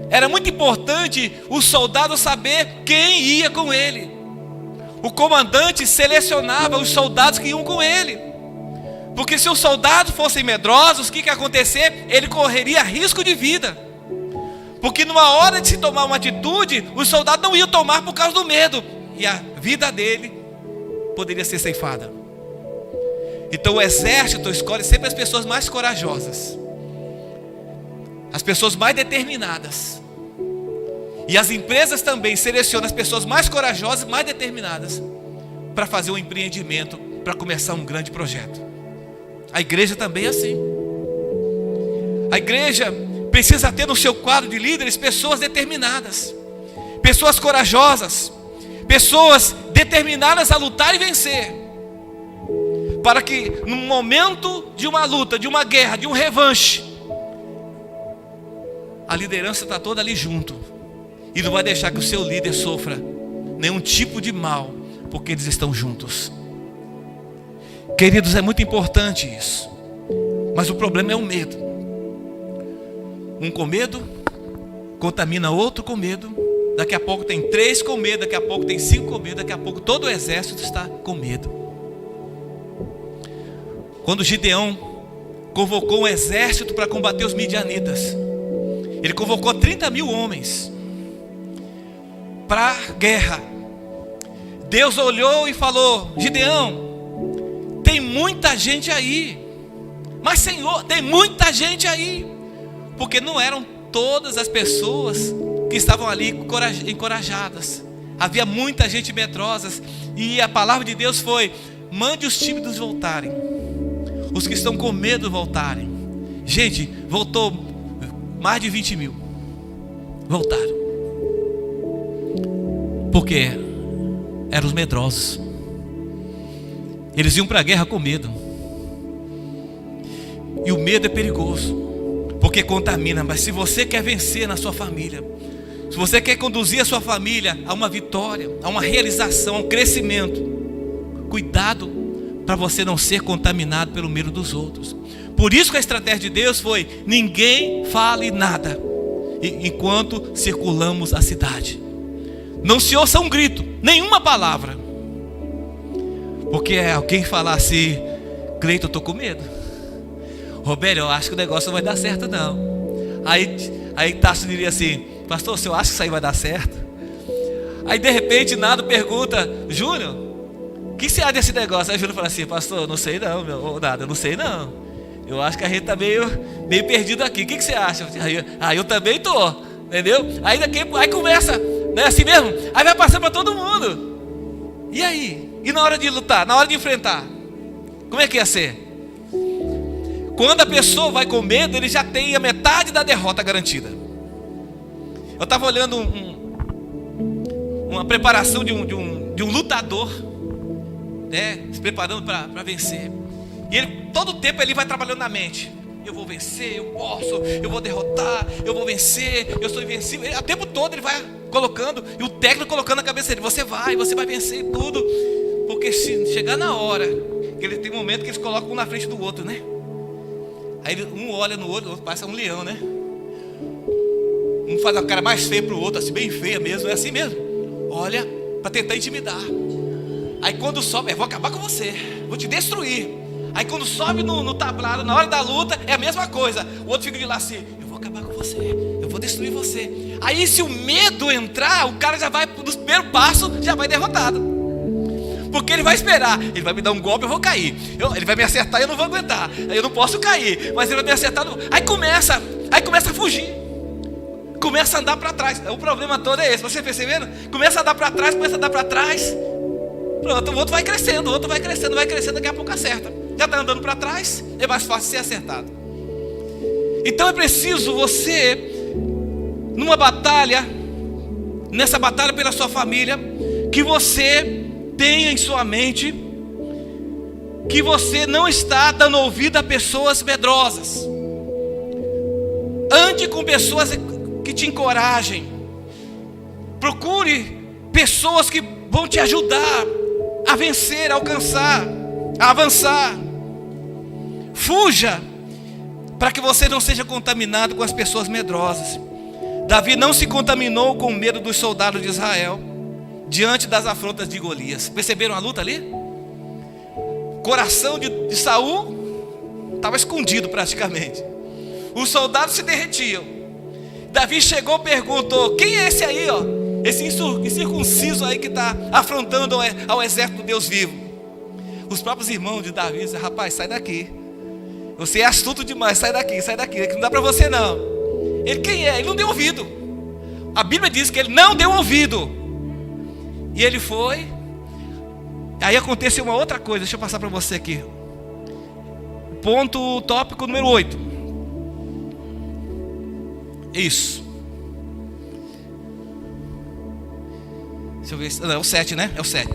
era muito importante o soldado saber quem ia com ele. O comandante selecionava os soldados que iam com ele, porque se os soldados fossem medrosos, o que ia acontecer? Ele correria risco de vida, porque numa hora de se tomar uma atitude, os soldados não iam tomar por causa do medo, e a vida dele poderia ser ceifada. Então o exército escolhe sempre as pessoas mais corajosas, as pessoas mais determinadas. E as empresas também selecionam as pessoas mais corajosas, mais determinadas, para fazer um empreendimento, para começar um grande projeto. A igreja também é assim. A igreja precisa ter no seu quadro de líderes pessoas determinadas, pessoas corajosas, pessoas determinadas a lutar e vencer, para que no momento de uma luta, de uma guerra, de um revanche, a liderança está toda ali junto, e não vai deixar que o seu líder sofra nenhum tipo de mal, porque eles estão juntos. Queridos, é muito importante isso. Mas o problema é o medo. Um com medo contamina outro com medo. Daqui a pouco tem 3 com medo, daqui a pouco tem 5 com medo, daqui a pouco todo o exército está com medo. Quando Gideão convocou um exército para combater os midianitas, ele convocou 30 mil homens para a guerra. Deus olhou e falou: Gideão, tem muita gente aí. Mas Senhor, tem muita gente aí. Porque não eram todas as pessoas que estavam ali encorajadas. Havia muita gente medrosa. E a palavra de Deus foi: mande os tímidos voltarem, os que estão com medo voltarem. Gente, voltou mais de 20 mil. Voltaram. Porque eram os medrosos. Eles iam para a guerra com medo. E o medo é perigoso, porque contamina. Mas se você quer vencer na sua família, se você quer conduzir a sua família a uma vitória, a uma realização, a um crescimento, cuidado para você não ser contaminado pelo medo dos outros. Por isso que a estratégia de Deus foi: ninguém fale nada enquanto circulamos a cidade. Não se ouça um grito, nenhuma palavra. Porque alguém falar assim: Cleiton, eu estou com medo. Roberto, eu acho que o negócio não vai dar certo não. Aí Tasso diria assim: pastor, você acha que isso aí vai dar certo? Aí de repente Nado pergunta: Júnior, o que você acha desse negócio? Aí Júnior fala assim: pastor, eu não sei não, Nado, eu não sei não. Eu acho que a gente está meio perdido aqui. O que você acha? Aí eu também estou, entendeu? Aí começa, não é assim mesmo? Aí vai passando para todo mundo. E aí? E na hora de lutar, na hora de enfrentar, como é que ia ser? Quando a pessoa vai com medo, ele já tem a metade da derrota garantida. Eu estava olhando uma preparação de um lutador, né, se preparando para vencer. E ele, todo o tempo ele vai trabalhando na mente: eu vou vencer, eu posso, eu vou derrotar, eu vou vencer, eu sou invencível. O tempo todo ele vai colocando, e o técnico colocando na cabeça dele: você vai vencer tudo. Porque se chegar na hora, que ele tem um momento que eles colocam um na frente do outro, né? Aí um olha no outro, o outro parece um leão, né? Um faz a cara mais feia para o outro, assim, bem feia mesmo, é assim mesmo. Olha, para tentar intimidar. Aí quando sobe: eu vou acabar com você, vou te destruir. Aí quando sobe no tablado, na hora da luta, é a mesma coisa. O outro fica de lá assim: eu vou acabar com você, eu vou destruir você. Aí se o medo entrar, o cara já vai, no primeiro passo, já vai derrotado. Porque ele vai esperar: ele vai me dar um golpe, eu vou cair. Ele vai me acertar e eu não vou aguentar. Eu não posso cair, mas ele vai me acertar. Aí começa a fugir. Começa a andar para trás. O problema todo é esse, você percebendo? Começa a andar para trás, Pronto, o outro vai crescendo, daqui a pouco acerta. Já está andando para trás, é mais fácil ser acertado. Então é preciso você, nessa batalha pela sua família, que você tenha em sua mente que você não está dando ouvido a pessoas medrosas. Ande com pessoas que te encorajem. Procure pessoas que vão te ajudar a vencer, a alcançar, a avançar. Fuja, para que você não seja contaminado com as pessoas medrosas. Davi não se contaminou com o medo dos soldados de Israel diante das afrontas de Golias. Perceberam a luta ali? O coração de Saul estava escondido praticamente. Os soldados se derretiam. Davi chegou e perguntou: quem é esse aí, ó? Esse incircunciso aí que está afrontando ao exército do Deus vivo. Os próprios irmãos de Davi disseram: rapaz, sai daqui. Você é astuto demais, sai daqui, que não dá para você não. Ele, quem é? Ele não deu ouvido. A Bíblia diz que ele não deu ouvido. E ele foi. Aí aconteceu uma outra coisa, deixa eu passar para você aqui. Ponto tópico número 8. Isso. Deixa eu ver. Não, é o 7, né? É o 7.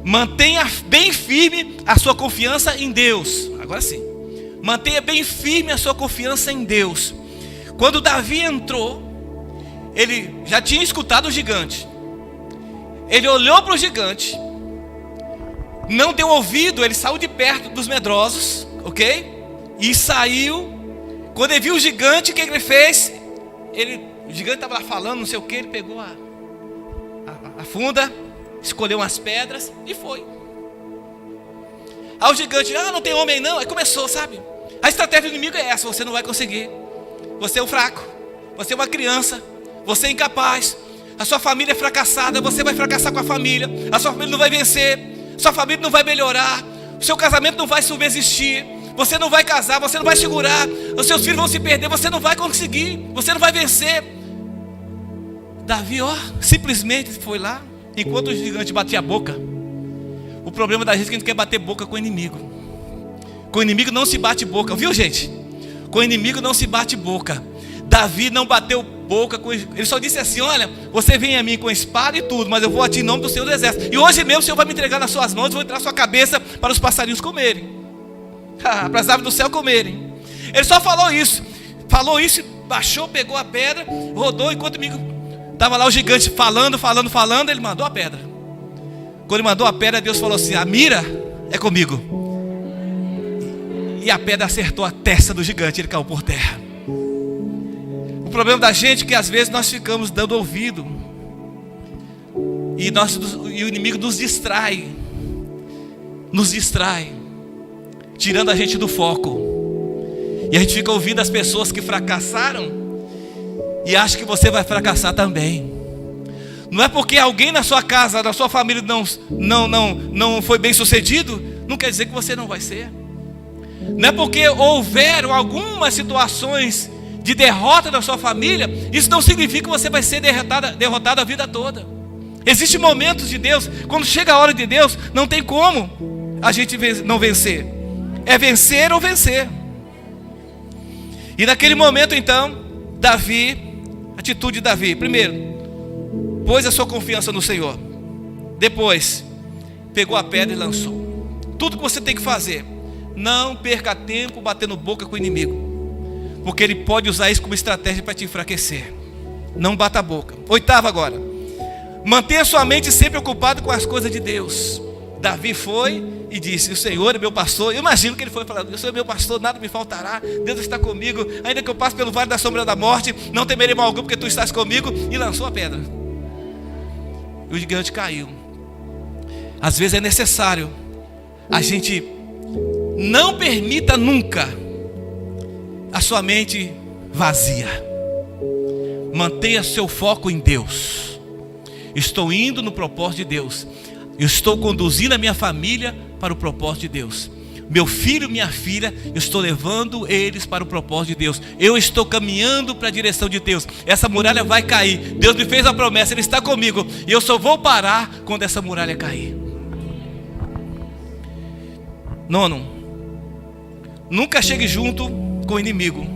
Mantenha bem firme a sua confiança em Deus. Agora sim. Mantenha bem firme a sua confiança em Deus. Quando Davi entrou, ele já tinha escutado o gigante. Ele olhou para o gigante, não deu ouvido, ele saiu de perto dos medrosos, ok? E saiu. Quando ele viu o gigante, o que ele fez? O gigante estava lá falando, não sei o que, ele pegou a funda, escolheu umas pedras e foi. Aí o gigante: não tem homem não. Aí começou, sabe? A estratégia do inimigo é essa: você não vai conseguir. Você é um fraco, você é uma criança, você é incapaz, a sua família é fracassada, você vai fracassar com a família, a sua família não vai vencer, sua família não vai melhorar, o seu casamento não vai subsistir, você não vai casar, você não vai segurar, os seus filhos vão se perder, você não vai conseguir, você não vai vencer. Davi, simplesmente foi lá, enquanto o gigante batia a boca. O problema da gente é que a gente quer bater boca com o inimigo. Com o inimigo não se bate boca, viu, gente? Com o inimigo não se bate boca. Davi não bateu boca com ele. Ele só disse assim: olha, você vem a mim com espada e tudo, mas eu vou a ti em nome do Senhor do Exército. E hoje mesmo o Senhor vai me entregar nas suas mãos, eu vou entrar na sua cabeça para os passarinhos comerem, para as aves do céu comerem. Ele só falou isso, baixou, pegou a pedra, rodou. Enquanto o inimigo estava lá, o gigante falando, ele mandou a pedra. Quando ele mandou a pedra, Deus falou assim: a mira é comigo. E a pedra acertou a testa do gigante, ele caiu por terra. O problema da gente é que às vezes nós ficamos dando ouvido e o inimigo nos distrai, tirando a gente do foco. E a gente fica ouvindo as pessoas que fracassaram e acha que você vai fracassar também. Não é porque alguém na sua casa, na sua família não foi bem sucedido, não quer dizer que você não vai ser. Não é porque houveram algumas situações de derrota na sua família, isso não significa que você vai ser derrotado a vida toda. Existem momentos de Deus, quando chega a hora de Deus, não tem como a gente não vencer. É vencer ou vencer. E naquele momento então, atitude de Davi: primeiro, pôs a sua confiança no Senhor. Depois, pegou a pedra e lançou. Tudo que você tem que fazer: não perca tempo batendo boca com o inimigo, porque ele pode usar isso como estratégia para te enfraquecer. Não bata a boca. 8º agora: mantenha sua mente sempre ocupada com as coisas de Deus. Davi foi e disse: o Senhor é meu pastor. Eu imagino que ele foi falando: o Senhor é meu pastor, nada me faltará, Deus está comigo, ainda que eu passe pelo vale da sombra da morte, não temerei mal algum, porque tu estás comigo. E lançou a pedra. E o gigante caiu. Às vezes é necessário a gente não permita nunca a sua mente vazia. Mantenha seu foco em Deus. Estou indo no propósito de Deus. Eu estou conduzindo a minha família para o propósito de Deus. Meu filho, minha filha, eu estou levando eles para o propósito de Deus. Eu estou caminhando para a direção de Deus. Essa muralha vai cair. Deus me fez a promessa, Ele está comigo. E eu só vou parar quando essa muralha cair. 9, nunca chegue junto com o inimigo,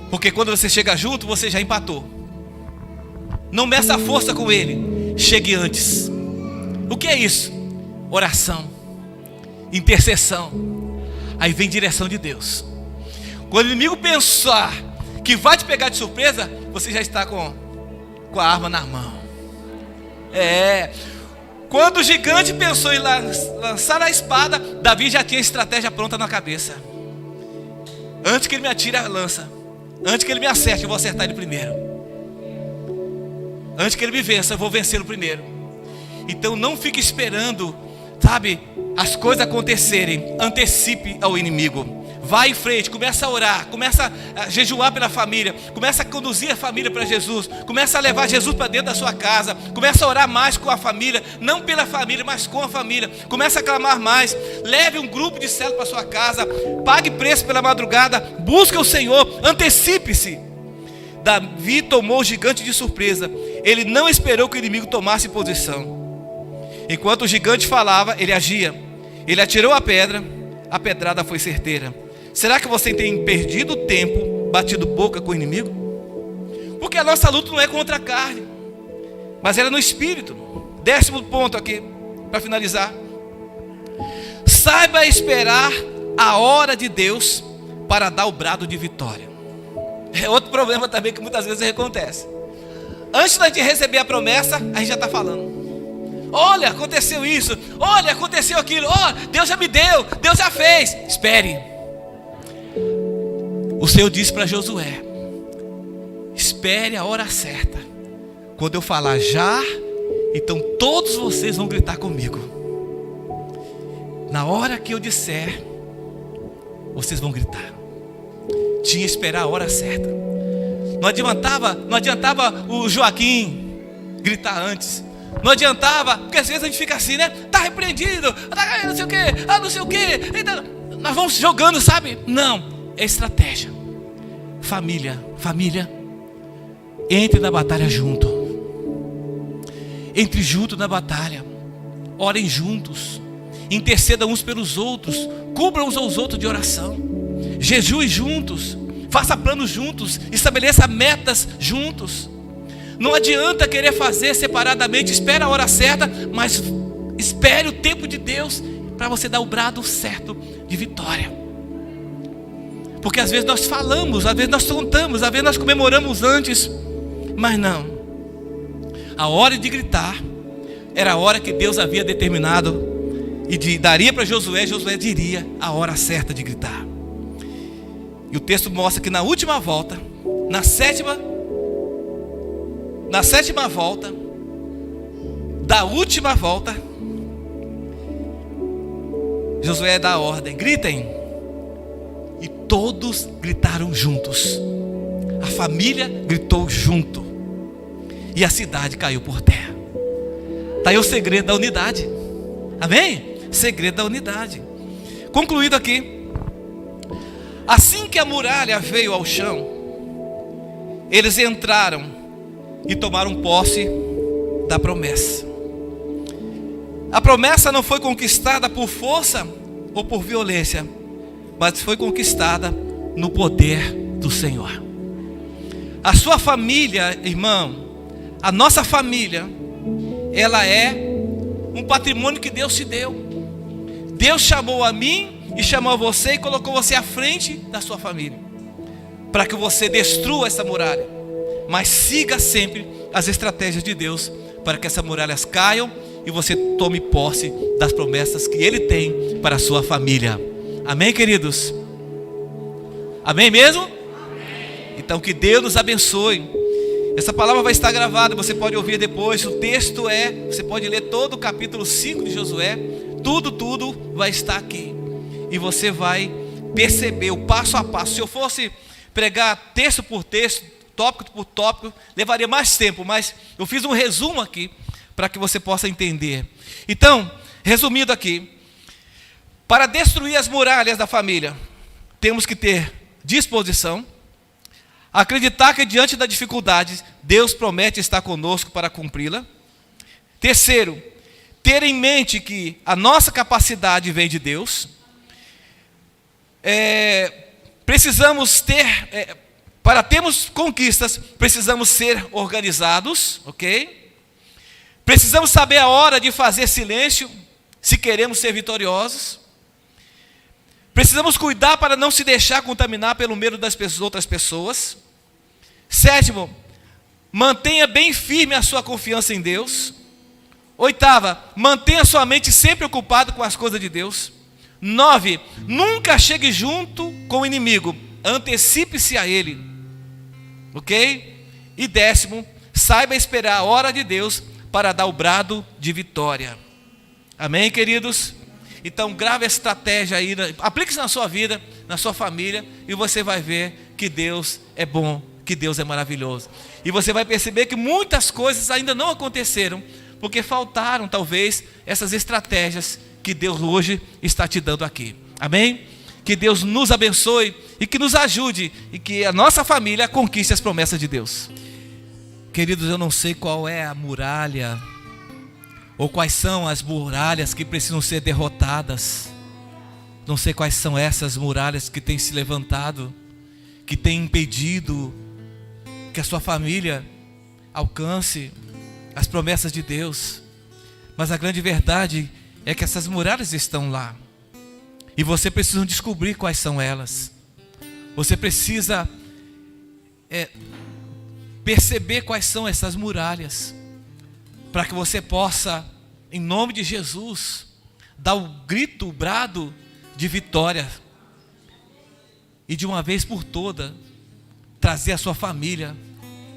porque quando você chega junto, você já empatou. Não meça a força com ele, chegue antes. O que é isso? Oração, intercessão. Aí vem direção de Deus. Quando o inimigo pensar que vai te pegar de surpresa, você já está com a arma na mão. Quando o gigante pensou em lançar a espada, Davi já tinha a estratégia pronta na cabeça. Antes que ele me atire a lança, antes que ele me acerte, eu vou acertar ele primeiro. Antes que ele me vença, eu vou vencê-lo primeiro. Então não fique esperando, sabe, as coisas acontecerem. Antecipe ao inimigo. Vai em frente, começa a orar, começa a jejuar pela família, começa a conduzir a família para Jesus, começa a levar Jesus para dentro da sua casa, começa a orar mais com a família, não pela família, mas com a família, começa a clamar mais, leve um grupo de célula para sua casa, pague preço pela madrugada, busque o Senhor, antecipe-se. Davi tomou o gigante de surpresa, ele não esperou que o inimigo tomasse posição. Enquanto o gigante falava, ele agia, ele atirou a pedra, a pedrada foi certeira. Será que você tem perdido tempo, batido boca com o inimigo? Porque a nossa luta não é contra a carne, mas ela é no espírito. 10º ponto aqui, para finalizar. Saiba esperar a hora de Deus para dar o brado de vitória. É outro problema também que muitas vezes acontece. Antes da gente receber a promessa, a gente já está falando: olha, aconteceu isso, olha, aconteceu aquilo, Deus já me deu, Deus já fez. Espere. O Senhor disse para Josué: espere a hora certa. Quando eu falar já, então todos vocês vão gritar comigo. Na hora que eu disser, vocês vão gritar. Tinha que esperar a hora certa. Não adiantava o Joaquim gritar antes. Não adiantava, porque às vezes a gente fica assim, né? Está repreendido, não sei o quê, não sei o quê. Então, nós vamos jogando, sabe? Não. É estratégia. Família, entre na batalha junto. Entre junto na batalha. Orem juntos. Intercedam uns pelos outros. Cubram uns aos outros de oração. Jejue juntos. Faça planos juntos. Estabeleça metas juntos. Não adianta querer fazer separadamente. Espera a hora certa, mas espere o tempo de Deus para você dar o brado certo de vitória. Porque às vezes nós falamos, às vezes nós contamos, às vezes nós comemoramos antes, mas não. A hora de gritar era a hora que Deus havia determinado e daria para Josué. Josué diria a hora certa de gritar. E o texto mostra que na última volta, na sétima volta, da última volta, Josué dá a ordem: gritem. E todos gritaram juntos. A família gritou junto. E a cidade caiu por terra. Está aí o segredo da unidade. Amém? Segredo da unidade. Concluído aqui. Assim que a muralha veio ao chão, eles entraram e tomaram posse da promessa. A promessa não foi conquistada por força ou por violência, mas foi conquistada no poder do Senhor. A sua família, irmão, a nossa família, ela é um patrimônio que Deus te deu. Deus chamou a mim e chamou a você e colocou você à frente da sua família, para que você destrua essa muralha, mas siga sempre as estratégias de Deus, para que essas muralhas caiam e você tome posse das promessas que Ele tem para a sua família. Amém, queridos? Amém mesmo? Amém. Então que Deus nos abençoe. Essa palavra vai estar gravada, você pode ouvir depois. O texto você pode ler todo o capítulo 5 de Josué. Tudo vai estar aqui. E você vai perceber o passo a passo. Se eu fosse pregar texto por texto, tópico por tópico, levaria mais tempo, mas eu fiz um resumo aqui para que você possa entender. Então, resumindo aqui, para destruir as muralhas da família, temos que ter disposição, acreditar que diante da dificuldade, Deus promete estar conosco para cumpri-la. Terceiro, ter em mente que a nossa capacidade vem de Deus. Precisamos ter, para termos conquistas, precisamos ser organizados, ok? Precisamos saber a hora de fazer silêncio, se queremos ser vitoriosos. Precisamos cuidar para não se deixar contaminar pelo medo das outras pessoas. Sétimo, mantenha bem firme a sua confiança em Deus. Oitava, mantenha sua mente sempre ocupada com as coisas de Deus. 9, nunca chegue junto com o inimigo, antecipe-se a ele. Ok? E 10º, saiba esperar a hora de Deus para dar o brado de vitória. Amém, queridos? Então grave a estratégia aí, aplique-se na sua vida, na sua família, e você vai ver que Deus é bom, que Deus é maravilhoso. E você vai perceber que muitas coisas ainda não aconteceram, porque faltaram talvez essas estratégias que Deus hoje está te dando aqui. Amém? Que Deus nos abençoe e que nos ajude e que a nossa família conquiste as promessas de Deus. Queridos, eu não sei qual é a muralha ou quais são as muralhas que precisam ser derrotadas. Não sei quais são essas muralhas que têm se levantado, que têm impedido que a sua família alcance as promessas de Deus. Mas a grande verdade é que essas muralhas estão lá. E você precisa descobrir quais são elas. Você precisa perceber quais são essas muralhas, para que você possa, em nome de Jesus, dar o grito, o brado de vitória. E de uma vez por toda, trazer à sua família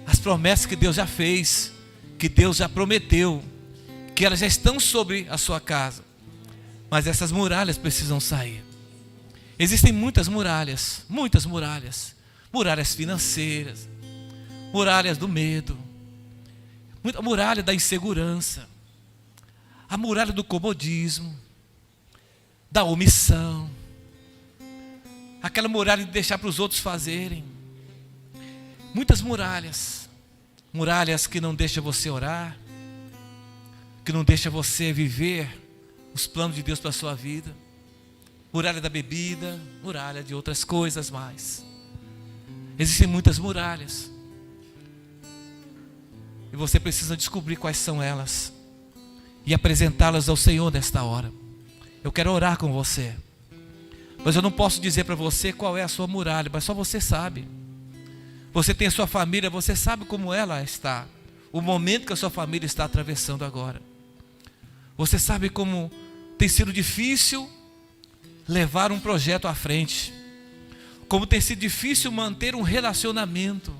as promessas que Deus já fez, que Deus já prometeu, que elas já estão sobre a sua casa. Mas essas muralhas precisam sair. Existem muitas muralhas. Muralhas financeiras, muralhas do medo, a muralha da insegurança, a muralha do comodismo, da omissão, aquela muralha de deixar para os outros fazerem. Muitas muralhas que não deixam você orar, que não deixam você viver os planos de Deus para a sua vida. Muralha da bebida, muralha de outras coisas mais. Existem muitas muralhas. E você precisa descobrir quais são elas e apresentá-las ao Senhor nesta hora. Eu quero orar com você, mas eu não posso dizer para você qual é a sua muralha, mas só você sabe. Você tem a sua família, você sabe como ela está, o momento que a sua família está atravessando agora. Você sabe como tem sido difícil levar um projeto à frente, como tem sido difícil manter um relacionamento,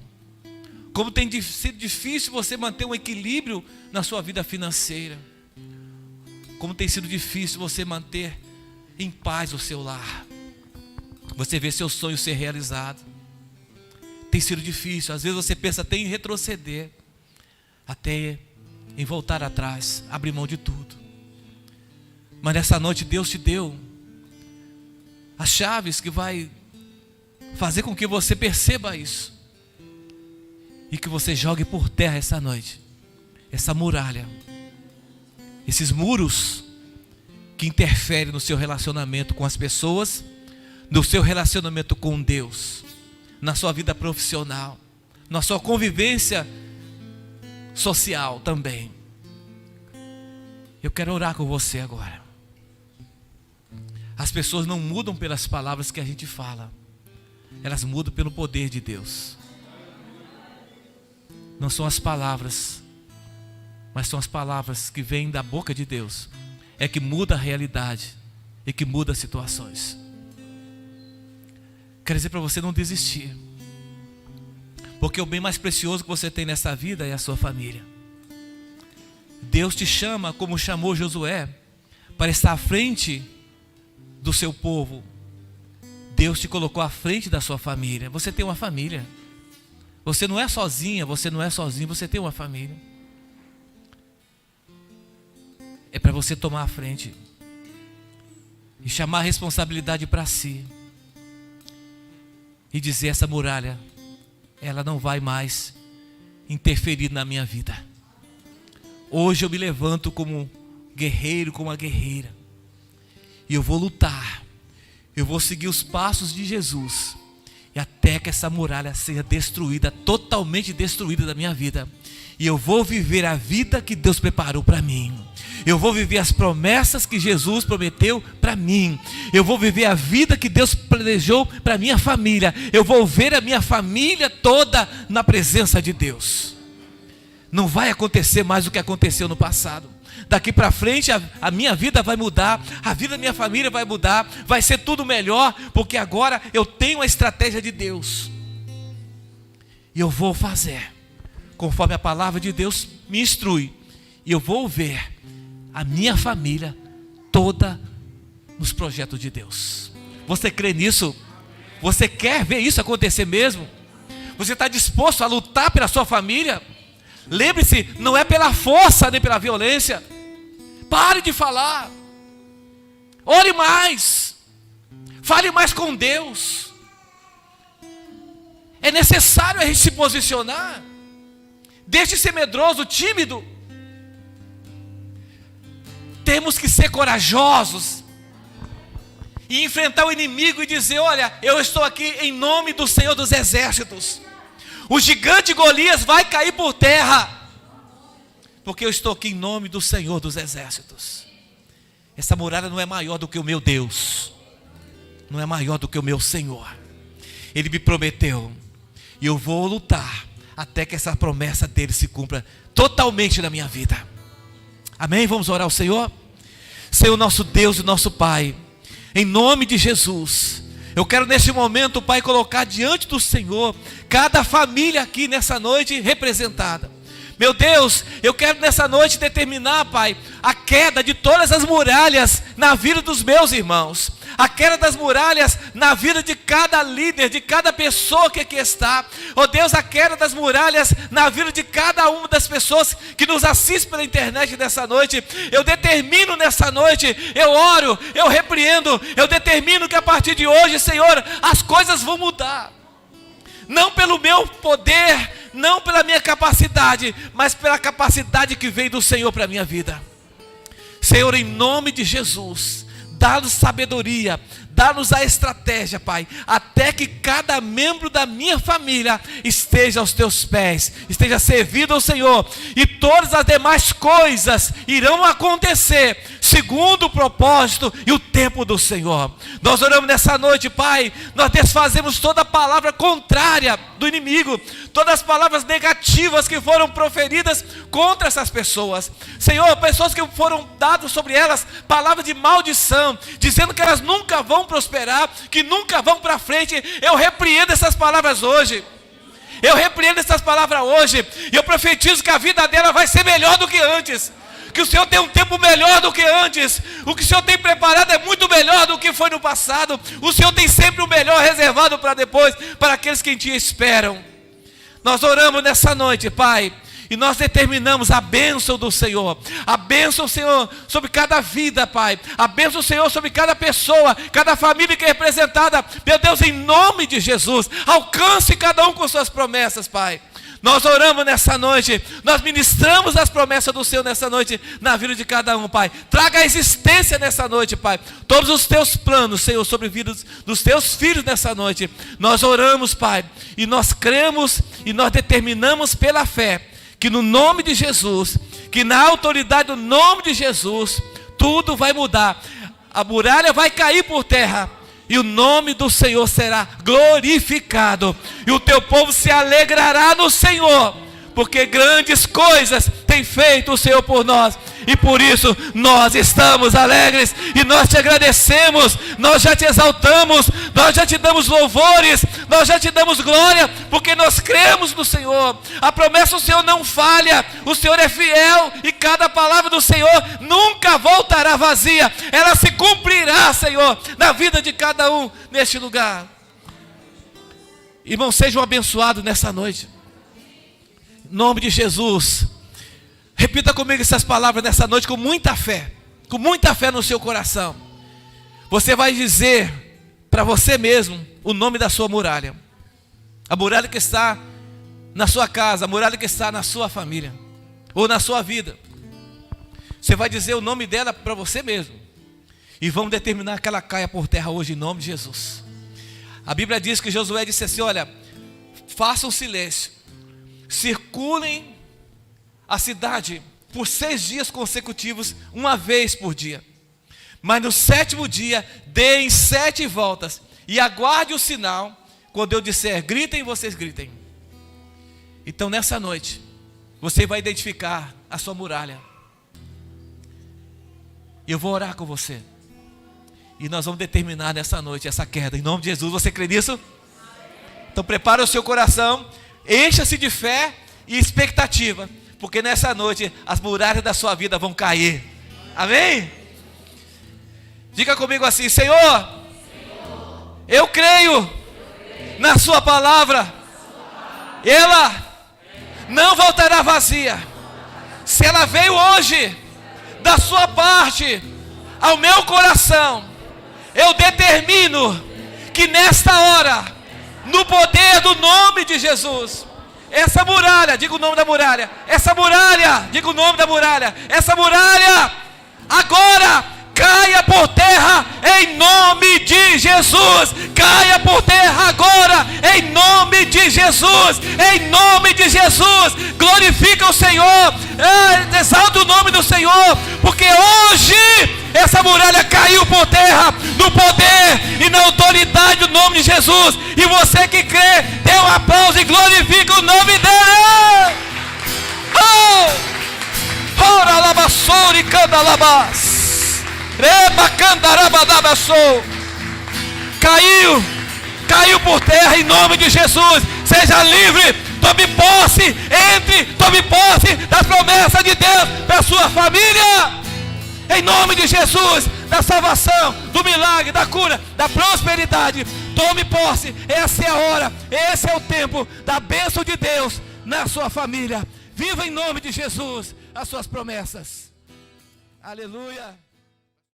como tem sido difícil você manter um equilíbrio na sua vida financeira, como tem sido difícil você manter em paz o seu lar, você vê seu sonho ser realizado. Tem sido difícil, às vezes você pensa até em retroceder, até em voltar atrás, abrir mão de tudo. Mas nessa noite Deus te deu as chaves que vai fazer com que você perceba isso e que você jogue por terra essa noite essa muralha, esses muros que interferem no seu relacionamento com as pessoas, no seu relacionamento com Deus, na sua vida profissional, na sua convivência social também. Eu quero orar com você agora. As pessoas não mudam pelas palavras que a gente fala, elas mudam pelo poder de Deus. Não são as palavras, mas são as palavras que vêm da boca de Deus, é que muda a realidade e que muda as situações. Quero dizer para você não desistir, porque o bem mais precioso que você tem nessa vida é a sua família. Deus te chama, como chamou Josué, para estar à frente do seu povo. Deus te colocou à frente da sua família. Você tem uma família. Você não é sozinha, você não é sozinho, você tem uma família. É para você tomar a frente e chamar a responsabilidade para si e dizer: essa muralha, ela não vai mais interferir na minha vida. Hoje eu me levanto como guerreiro, como uma guerreira, e eu vou lutar, eu vou seguir os passos de Jesus, e até que essa muralha seja destruída, totalmente destruída da minha vida, e eu vou viver a vida que Deus preparou para mim. Eu vou viver as promessas que Jesus prometeu para mim. Eu vou viver a vida que Deus planejou para minha família. Eu vou ver a minha família toda na presença de Deus. Não vai acontecer mais o que aconteceu no passado. Daqui para frente a minha vida vai mudar, a vida da minha família vai mudar, vai ser tudo melhor, porque agora eu tenho a estratégia de Deus. E eu vou fazer conforme a palavra de Deus me instrui. E eu vou ver a minha família toda nos projetos de Deus. Você crê nisso? Você quer ver isso acontecer mesmo? Você está disposto a lutar pela sua família? Lembre-se, não é pela força nem pela violência. Pare de falar. Ore mais. Fale mais com Deus. É necessário a gente se posicionar. Deixe de ser medroso, tímido. Temos que ser corajosos e enfrentar o inimigo e dizer: olha, eu estou aqui em nome do Senhor dos Exércitos. O gigante Golias vai cair por terra, porque eu estou aqui em nome do Senhor dos Exércitos. Essa muralha não é maior do que o meu Deus, não é maior do que o meu Senhor. Ele me prometeu, e eu vou lutar até que essa promessa dele se cumpra totalmente na minha vida. Amém? Vamos orar ao Senhor? Senhor, nosso Deus e nosso Pai, em nome de Jesus, eu quero neste momento, Pai, colocar diante do Senhor cada família aqui nessa noite representada. Meu Deus, eu quero nessa noite determinar, Pai, a queda de todas as muralhas na vida dos meus irmãos. A queda das muralhas na vida de cada líder, de cada pessoa que aqui está. Oh Deus, a queda das muralhas na vida de cada uma das pessoas que nos assistem pela internet nessa noite. Eu determino nessa noite, eu oro, eu repreendo, eu determino que a partir de hoje, Senhor, as coisas vão mudar. Não pelo meu poder, não pela minha capacidade, mas pela capacidade que vem do Senhor para a minha vida. Senhor, em nome de Jesus, dá-nos sabedoria, dá-nos a estratégia, Pai, até que cada membro da minha família esteja aos teus pés, esteja servido ao Senhor, e todas as demais coisas irão acontecer segundo o propósito e o tempo do Senhor. Nós oramos nessa noite, Pai, nós desfazemos toda palavra contrária do inimigo, todas as palavras negativas que foram proferidas contra essas pessoas. Senhor, pessoas que foram dadas sobre elas palavras de maldição, dizendo que elas nunca vão prosperar, que nunca vão para frente. Eu repreendo essas palavras hoje. Eu repreendo essas palavras hoje. E eu profetizo que a vida dela vai ser melhor do que antes. Que o Senhor tem um tempo melhor do que antes. O que o Senhor tem preparado é muito melhor do que foi no passado. O Senhor tem sempre o melhor reservado para depois, para aqueles que em Ti esperam. Nós oramos nessa noite, Pai, e nós determinamos a bênção do Senhor. A bênção, Senhor, sobre cada vida, Pai. A bênção, Senhor, sobre cada pessoa, cada família que é representada. Meu Deus, em nome de Jesus, alcance cada um com suas promessas, Pai. Nós oramos nessa noite, nós ministramos as promessas do Senhor nessa noite, na vida de cada um, Pai. Traga a existência nessa noite, Pai, todos os teus planos, Senhor, sobre a vida dos teus filhos nessa noite. Nós oramos, Pai, e nós cremos e nós determinamos pela fé, que no nome de Jesus, que na autoridade do nome de Jesus, tudo vai mudar. A muralha vai cair por terra, e o nome do Senhor será glorificado, e o teu povo se alegrará no Senhor, porque grandes coisas tem feito o Senhor por nós, e por isso nós estamos alegres, e nós te agradecemos, nós já te exaltamos, nós já te damos louvores, nós já te damos glória, porque nós cremos no Senhor. A promessa do Senhor não falha, o Senhor é fiel, e cada palavra do Senhor nunca voltará vazia, ela se cumprirá, Senhor, na vida de cada um neste lugar. Irmãos, sejam abençoados nessa noite, em nome de Jesus. Repita comigo essas palavras nessa noite com muita fé no seu coração. Você vai dizer para você mesmo o nome da sua muralha, a muralha que está na sua casa, a muralha que está na sua família, ou na sua vida. Você vai dizer o nome dela para você mesmo, e vamos determinar que ela caia por terra hoje em nome de Jesus. A Bíblia diz que Josué disse assim: olha, façam silêncio, circulem a cidade por 6 dias consecutivos, uma vez por dia. Mas no 7º dia, deem 7 voltas, e aguarde o sinal. Quando eu disser gritem, vocês gritem. Então nessa noite, você vai identificar a sua muralha. E eu vou orar com você. E nós vamos determinar nessa noite essa queda. Em nome de Jesus, você crê nisso? Então prepare o seu coração, encha-se de fé e expectativa, porque nessa noite as muralhas da sua vida vão cair. Amém? Diga comigo assim: Senhor, eu creio na sua palavra. Ela não voltará vazia. Se ela veio hoje da sua parte ao meu coração, eu determino que nesta hora, no poder do nome de Jesus, essa muralha, diga o nome da muralha, essa muralha, diga o nome da muralha, essa muralha agora caia por terra em nome de Jesus. Caia por terra agora em nome de Jesus. Em nome de Jesus. Glorifica o Senhor, exalta o nome do Senhor, porque hoje essa muralha caiu por terra no poder e na autoridade do nome de Jesus. E você que crê, dê um aplauso e glorifica o nome dele. Ora labassori candalabas. Caiu por terra em nome de Jesus. Seja livre, tome posse das promessas de Deus para a sua família, em nome de Jesus, da salvação, do milagre, da cura, da prosperidade. Tome posse, essa é a hora, esse é o tempo da bênção de Deus na sua família. Viva em nome de Jesus as suas promessas. Aleluia.